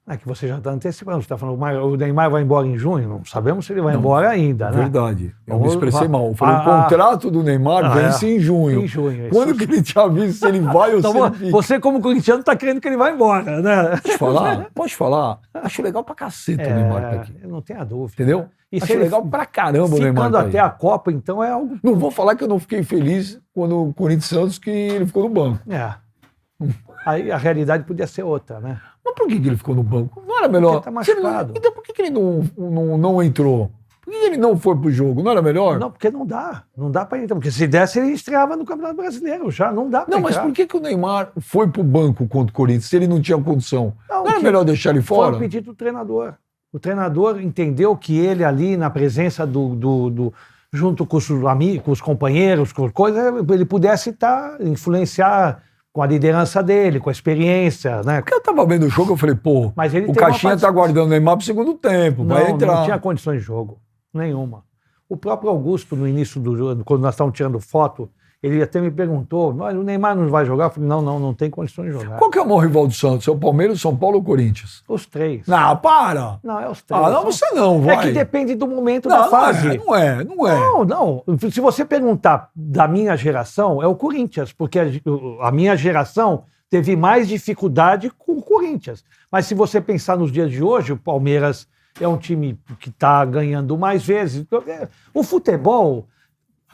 É que você já está antecipando, você está falando, o Neymar vai embora em junho? Não sabemos se ele vai embora ainda, né? Verdade, eu me expressei mal. Eu falei, o contrato do Neymar vence em junho. Em junho. Quando que ele te avisa se ele vai ou se ele fica? Você, como corintiano, está querendo que ele vá embora, né? Pode falar? Acho legal pra caceta o Neymar tá aqui. Eu não tenho a dúvida. Entendeu? E acho legal pra caramba o Neymar ficando até a Copa, então é algo... Não vou falar que eu não fiquei feliz quando o Corinthians Santos que ele ficou no banco. Aí a realidade podia ser outra, né? Mas por que ele ficou no banco? Não era melhor? Porque tá machucado. Então por que ele não entrou? Por Por que ele não foi pro jogo? Não era melhor? Não, porque não dá. Não dá para entrar. Porque se desse, ele estreava no Campeonato Brasileiro já. Não dá para Não, mas entrar. por que o Neymar foi pro banco contra o Corinthians se ele não tinha condição? Não era que melhor deixar ele Foi fora? o pedido do treinador. O treinador entendeu que ele ali, na presença junto com os amigos, com os companheiros, com coisa, ele pudesse influenciar com a liderança dele, com a experiência, né? Porque eu tava vendo o jogo, eu falei, pô, Mas ele o tem uma Caixinha tá participação. guardando o Neymar pro segundo tempo, vai entrar. Não tinha condições de jogo, nenhuma. O próprio Augusto, no início do jogo, quando nós estávamos tirando foto, ele até me perguntou, mas o Neymar não vai jogar? Eu falei, não tem condições de jogar. Qual que é o maior rival do Santos? É o Palmeiras, São Paulo ou Corinthians? Os três. Não, para! Não, é os três. Ah, não, você não, vai. É que depende do momento Não, da fase. não é. Não. Se você perguntar da minha geração, é o Corinthians, porque a minha geração teve mais dificuldade com o Corinthians. Mas se você pensar nos dias de hoje, o Palmeiras é um time que está ganhando mais vezes. O futebol,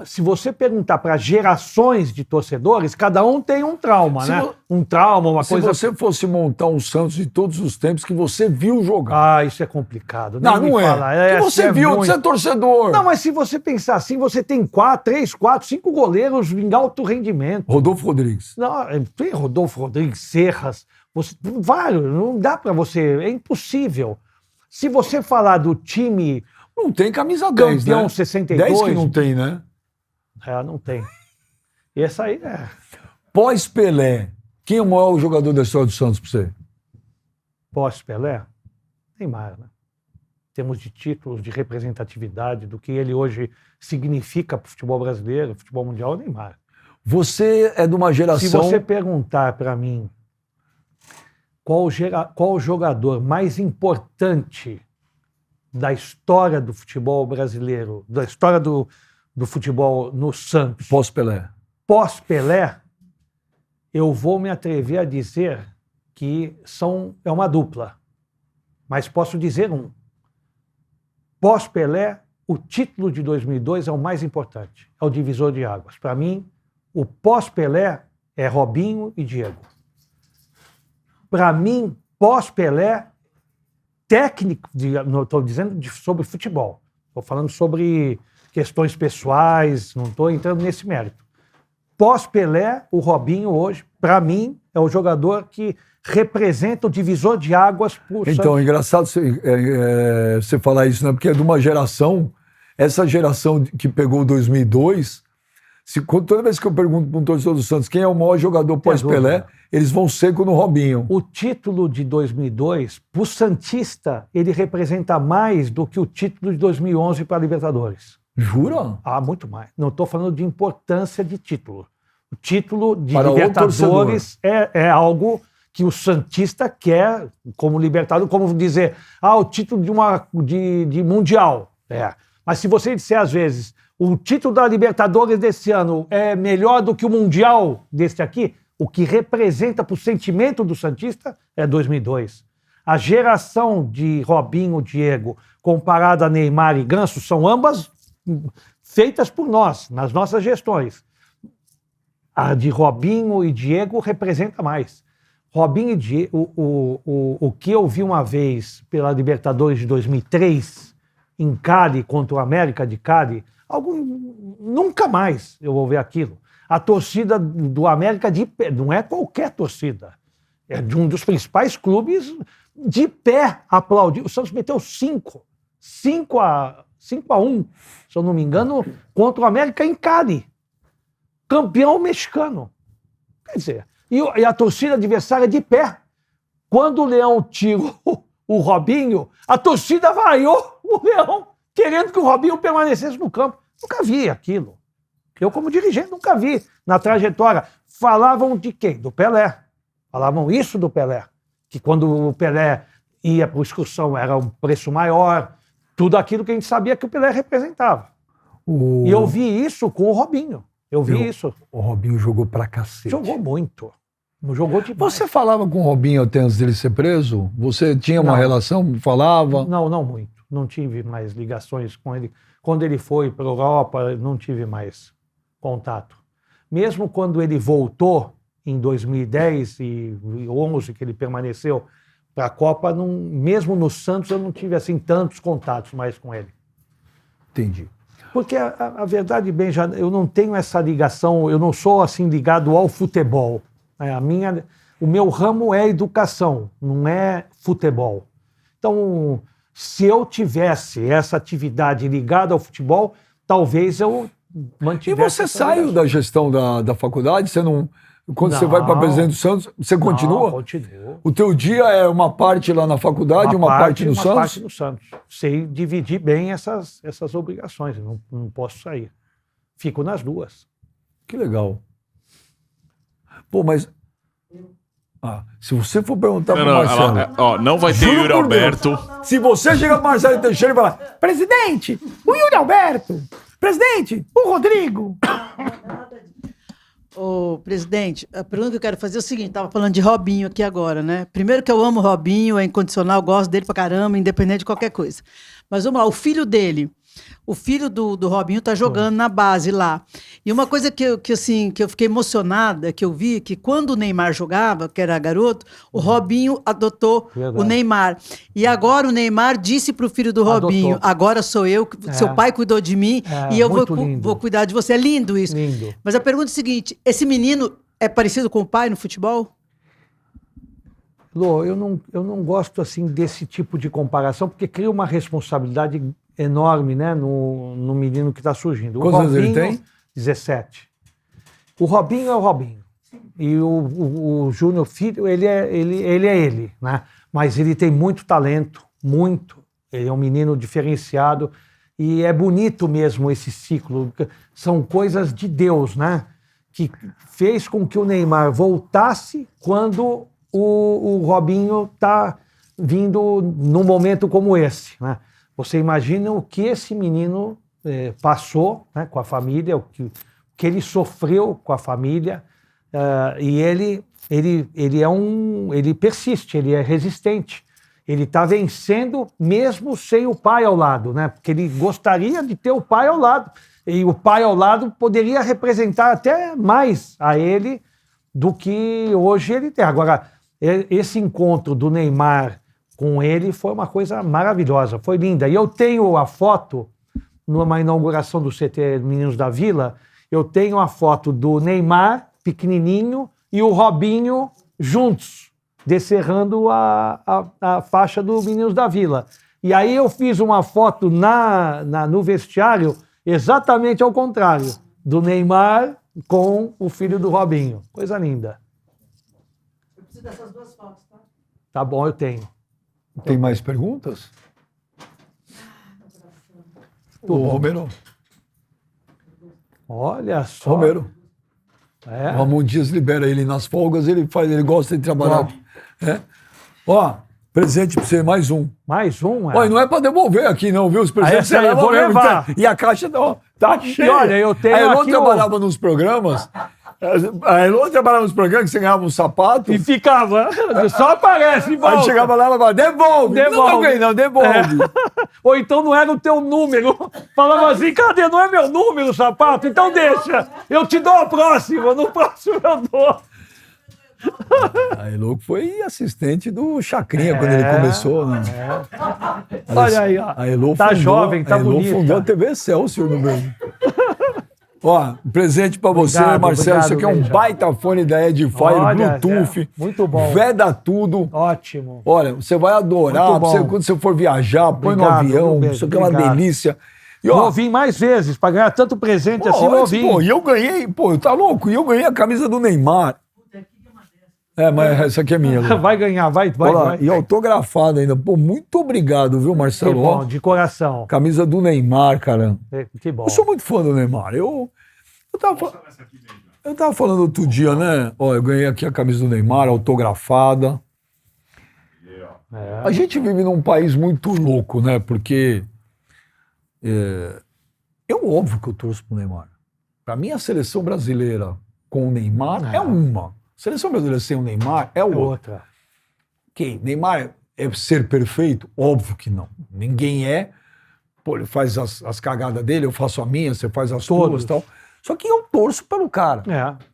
se você perguntar para gerações de torcedores, cada um tem um trauma, né? Um trauma, uma coisa... Se você fosse montar um Santos de todos os tempos que você viu jogar. Ah, isso é complicado. Não é. Que você viu, você é torcedor. Não, mas se você pensar assim, você tem 3, 4, 5 goleiros em alto rendimento. Rodolfo Rodrigues. Não, tem Rodolfo Rodrigues, Serras, vários, não dá para você, é impossível. Se você falar do time Não tem camisa 10, campeão né? 62... 10 que não tem, né? Não tem. Esse aí Pós-Pelé, quem é o maior jogador da história do Santos pra você? Pós-Pelé, Neymar, né? Em termos de títulos, de representatividade, do que ele hoje significa para o futebol brasileiro, futebol mundial, Neymar. Você é de uma geração... Se você perguntar para mim qual o jogador mais importante da história do futebol brasileiro, da história do futebol no Santos, pós-Pelé, eu vou me atrever a dizer que é uma dupla. Mas posso dizer um. Pós-Pelé, o título de 2002 é o mais importante, é o divisor de águas. Para mim, o pós-Pelé é Robinho e Diego. Para mim, pós-Pelé, técnico, não estou dizendo sobre futebol, estou falando sobre questões pessoais, não estou entrando nesse mérito. Pós-Pelé, o Robinho hoje, para mim, é o jogador que representa o divisor de águas por Então, Santos. é engraçado você falar isso, né? Porque é de uma geração, essa geração que pegou 2002, toda vez que eu pergunto para um torcedor do Santos quem é o maior jogador pós-Pelé, eles vão seco no Robinho. O título de 2002, para o Santista, ele representa mais do que o título de 2011 para a Libertadores. Jura? Ah, muito mais. Não estou falando de importância de título. O título de Para Libertadores é algo que o Santista quer como Libertador, como dizer, o título de Mundial. Mas se você disser, às vezes, o título da Libertadores desse ano é melhor do que o Mundial desse aqui, o que representa para o sentimento do Santista é 2002. A geração de Robinho, Diego, comparada a Neymar e Ganso, são ambas feitas por nós, nas nossas gestões. A de Robinho e Diego representa mais. Robinho e Diego, o que eu vi uma vez pela Libertadores de 2003, em Cali, contra o América de Cali, nunca mais eu vou ver aquilo. A torcida do América de pé, não é qualquer torcida, é de um dos principais clubes de pé aplaudir. O Santos meteu 5 a 1, se eu não me engano, contra o América em Cali. Campeão mexicano. Quer dizer, e a torcida adversária de pé. Quando o Leão tirou o Robinho, a torcida vaiou o Leão, querendo que o Robinho permanecesse no campo. Nunca vi aquilo. Eu, como dirigente, nunca vi na trajetória. Falavam de quem? Do Pelé. Falavam isso do Pelé. Que quando o Pelé ia para a excursão era um preço maior. Tudo aquilo que a gente sabia que o Pelé representava. E eu vi isso com o Robinho. Eu vi isso. O Robinho jogou pra cacete. Jogou muito. Jogou demais. Você falava com o Robinho até antes dele ser preso? Você tinha uma relação? Falava? Não muito. Não tive mais ligações com ele. Quando ele foi para a Europa, não tive mais contato. Mesmo quando ele voltou em 2010 e 2011, que ele permaneceu para a Copa, mesmo no Santos, eu não tive assim tantos contatos mais com ele. Entendi. Porque a verdade, Benja, eu não tenho essa ligação, eu não sou assim ligado ao futebol. O meu ramo é educação, não é futebol. Então, se eu tivesse essa atividade ligada ao futebol, talvez eu mantivesse. E você essa saiu ligação. da gestão da faculdade? Você não. Quando você vai para Não. presidente do Santos, você continua? Não, continuo. O teu dia é uma parte lá na faculdade, uma parte no uma Santos? parte no Santos. Sei dividir bem essas obrigações, não posso sair. Fico nas duas. Que legal. Pô, mas. Se você for perguntar para o Marcelo. Não vai ter Juro Yuri por Deus. Alberto. Se você chegar para Marcelo Teixeira e falar: presidente, o Yuri Alberto, presidente, o Rodrigo. Ô, presidente, a pergunta que eu quero fazer é o seguinte, estava falando de Robinho aqui agora, né? Primeiro que eu amo o Robinho, é incondicional, gosto dele pra caramba, independente de qualquer coisa. Mas vamos lá, o filho dele, o filho do Robinho tá jogando na base lá. E uma coisa que eu fiquei emocionada, que eu vi, que quando o Neymar jogava, que era garoto, o Robinho adotou Verdade. o Neymar. E agora o Neymar disse pro filho do Robinho, Adotou. agora sou eu, seu pai cuidou de mim e eu muito lindo. vou cuidar de você. É lindo isso. Lindo. Mas a pergunta é a seguinte, esse menino é parecido com o pai no futebol? Lô, eu não gosto assim desse tipo de comparação, porque cria uma responsabilidade enorme, né, no menino que está surgindo. Quantos anos ele tem? 17. O Robinho é o Robinho. E o Júnior Filho, ele é ele, né? Mas ele tem muito talento, muito. Ele é um menino diferenciado e é bonito mesmo esse ciclo. São coisas de Deus, né? Que fez com que o Neymar voltasse quando o Robinho está vindo num momento como esse, né? Você imagina o que esse menino passou, né, com a família, o que ele sofreu com a família, e ele persiste, ele é resistente. Ele está vencendo mesmo sem o pai ao lado, né? Porque ele gostaria de ter o pai ao lado. E o pai ao lado poderia representar até mais a ele do que hoje ele tem. Agora, esse encontro do Neymar com ele foi uma coisa maravilhosa, foi linda. E eu tenho a foto, numa inauguração do CT Meninos da Vila, eu tenho a foto do Neymar, pequenininho, e o Robinho juntos, descerrando a faixa do Meninos da Vila. E aí eu fiz uma foto no vestiário exatamente ao contrário, do Neymar com o filho do Robinho. Coisa linda. Eu preciso dessas duas fotos, tá? Tá bom, eu tenho. Tem mais perguntas? O Romero. Olha só. Romero. É. O Ramon Dias libera ele nas folgas, ele gosta de trabalhar. Ó, presente pra você, mais um. Mais um, Ó, e não é pra devolver aqui, não, viu? Os presentes essa aí eu vou mesmo, levar. E a caixa tá cheia. olha, eu tenho a Elô aqui trabalhava nos programas. A Elô trabalhava nos programas que você ganhava um sapato. E ficava, só aparece e volta. Aí chegava lá e falava, devolve. Não ganhei, não, devolve. Ou então não era o teu número. Falava assim, cadê? Não é meu número o sapato? Então deixa. Eu te dou a próxima. No próximo eu dou. A Elô foi assistente do Chacrinha quando ele começou, né? Olha aí, ó. A Elô Tá jovem, tá a Elô bonita. fundou a TV Excelsior no Brasil. Ó, presente pra você, Obrigado, Marcelo. Isso obrigado, aqui é um Benja. baita fone da Edifier, Olha, Bluetooth. muito bom. Veda tudo. Ótimo. Olha, você vai adorar. Muito bom. Quando você for viajar, põe no Obrigado, avião. Benja, Isso aqui é uma obrigado. delícia. E, Vou vir mais vezes para ganhar tanto presente assim, vou vir. e eu ganhei, tá louco? E eu ganhei a camisa do Neymar. Mas essa aqui é minha. Lu. Vai ganhar, vai. Olha lá, e autografada ainda. Pô, muito obrigado, viu, Que Marcelo? bom, Ó, de coração. camisa do Neymar, cara. Que bom. Eu sou muito fã do Neymar. Eu tava falando outro dia, né? Ó, eu ganhei aqui a camisa do Neymar, autografada. A gente vive num país muito louco, né? Porque óbvio que eu torço pro Neymar. Pra mim, a seleção brasileira com o Neymar é uma. A seleção brasileira sem o Neymar é outra. outra. Ok, Neymar é ser perfeito? Óbvio que não. Ninguém é. Pô, ele faz as cagadas dele, eu faço a minha, você faz as tuas e tal. Só que eu torço pelo cara.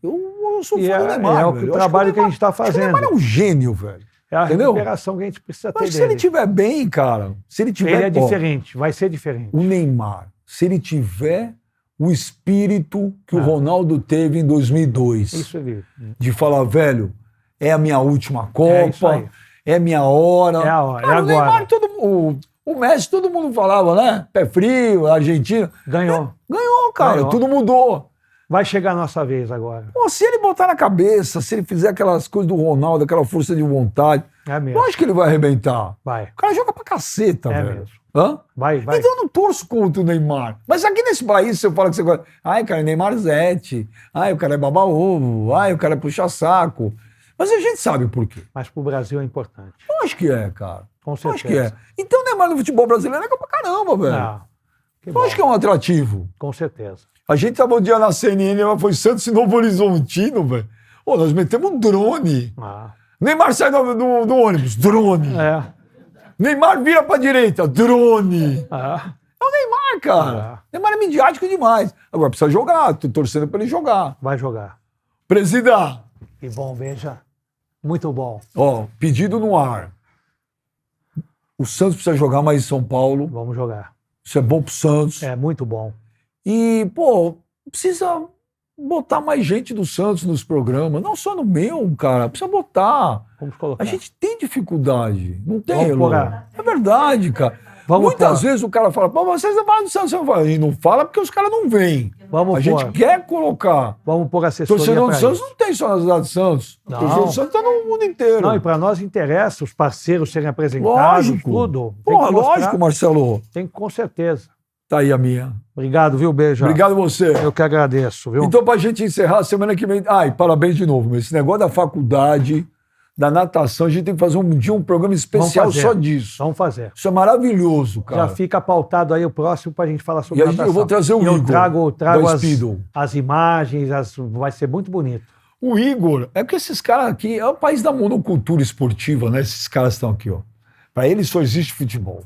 Eu sou fã do Neymar, é o velho. Eu acho trabalho que a gente está acho que o fazendo. Neymar é um gênio, velho. É a Entendeu? recuperação que a gente precisa ter Mas se dele. ele estiver bem, cara, se ele tiver... Ele é ó, diferente, vai ser diferente. o Neymar, se ele tiver o espírito que o Ronaldo teve em 2002. Isso ele... De falar, velho, é a minha última É isso Copa, aí. é minha hora. É a hora, Cara, é o Neymar, agora. o Messi, todo mundo falava, né? Pé frio, Argentina. Ganhou. Ganhou, cara, Ganhou. tudo mudou. Vai chegar a nossa vez agora. Pô, se ele botar na cabeça, se ele fizer aquelas coisas do Ronaldo, aquela força de vontade, É mesmo. eu acho que ele vai arrebentar. Vai. O cara joga pra caceta, É velho. mesmo. Hã? Vai. Então eu não torço contra o Neymar. Mas aqui nesse país, você fala que você gosta. Ai, cara, é Neymar Zete. Ai, o cara é baba-ovo. Ai, o cara é puxa-saco. Mas a gente sabe por quê. Mas pro Brasil é importante. Eu acho que é, cara. Com Eu acho que certeza. é. Então o Neymar no futebol brasileiro é legal pra caramba, velho. Ah, que Eu bom. acho que é um atrativo. Com certeza. A gente tava um dia na CNN, ela foi Santos e Novo Horizontino, velho. Ô, nós metemos um drone. Ah. Neymar sai do ônibus, drone. É. Neymar vira pra direita, drone. Ah. É o Neymar, cara. Neymar é midiático demais. Agora precisa jogar, tô torcendo pra ele jogar. Vai jogar. Presida, Que bom, Benja. Muito bom. ó, pedido no ar. O Santos precisa jogar mais em São Paulo. Vamos jogar. Isso é bom pro Santos. É muito bom. E, pô, precisa botar mais gente do Santos nos programas. Não só no meu, cara. Precisa botar. Vamos colocar. A gente tem dificuldade. Não tem, Vamos Elô? pôr a- É verdade, cara. Vamos Muitas pôr. vezes o cara fala, pô, vocês não falam do Santos. Eu falo, e não fala porque os caras não vêm. Vamos A gente pôr. quer colocar. Vamos pôr assessoria Torcedor do pra Santos isso. não tem só na cidade de Santos. Não. O torcedor do Santos está no mundo inteiro. Não, e para nós interessa os parceiros serem apresentados, Lógico. tudo. Tem Porra, que mostrar. lógico, Marcelo. Tem, com certeza. Tá aí a minha. Obrigado, viu, Beija? Obrigado você. Eu que agradeço, viu? Então, pra gente encerrar, semana que vem. Ai, parabéns de novo. Esse negócio da faculdade, da natação, a gente tem que fazer um dia um programa especial Vamos fazer. só disso. Vamos fazer. Isso é maravilhoso, cara. Já fica pautado aí o próximo para a gente falar sobre E a gente- natação. eu vou trazer o E eu Igor, trago da as, Speedo. as imagens, vai ser muito bonito. O Igor, é que esses caras aqui, é o país da monocultura esportiva, né? Esses caras estão aqui, ó. Pra eles só existe futebol.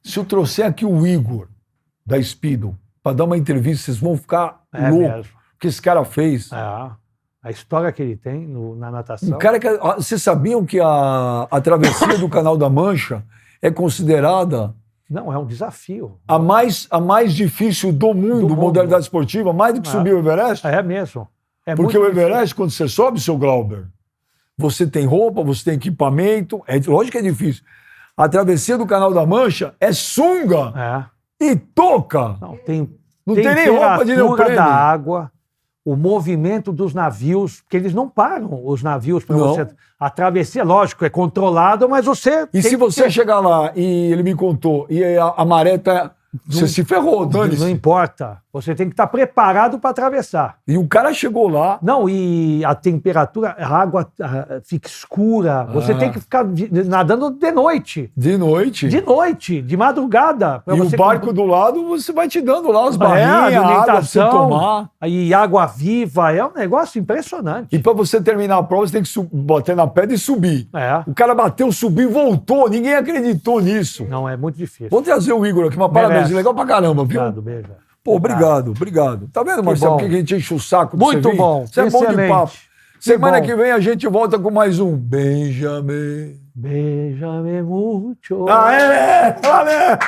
Se eu trouxer aqui o Igor, da Speedo, pra dar uma entrevista, vocês vão ficar É loucos. mesmo. O que esse cara fez. É, a história que ele tem na natação. Um cara que. Vocês sabiam que a travessia do Canal da Mancha é considerada Não, é um desafio. a mais difícil do mundo, mundo. modalidade esportiva, mais do que subir o Everest? É mesmo. É Porque muito o Everest, quando você sobe, seu Glauber, você tem roupa, você tem equipamento, lógico que é difícil. A travessia do Canal da Mancha é sunga É. e touca. Não, tem Não tem nem roupa de temperatura neoprene. da água, o movimento dos navios, porque eles não param os navios para Não. você. A travessia, lógico, é controlado, mas você. E tem se que você ter- chegar lá e ele me contou, e a maré tá. Você se ferrou, Não dane-se. importa. Você tem que estar preparado para atravessar. E o cara chegou lá. Não, e a temperatura, a água fica escura. Você tem que ficar nadando de noite. De noite. De madrugada. pra E você o barco do lado, você vai te dando lá as barrinhas, a água pra você alimentação, tomar. e água viva. É um negócio impressionante. E pra você terminar a prova, você tem que bater na pedra e subir. É. O cara bateu, subiu e voltou. Ninguém acreditou nisso. Não, é muito difícil. Vou trazer o Igor aqui, mas parabéns. Merece. Legal pra caramba, viu? Obrigado, beijo. Pô, obrigado. Tá vendo, Marcelo, bom. por que a gente enche o saco pra Muito você vir? bom, Você é bom de excelente. papo. Que Semana bom. que vem a gente volta com mais um Benjamin. Beija-me muito. Aê! Valeu!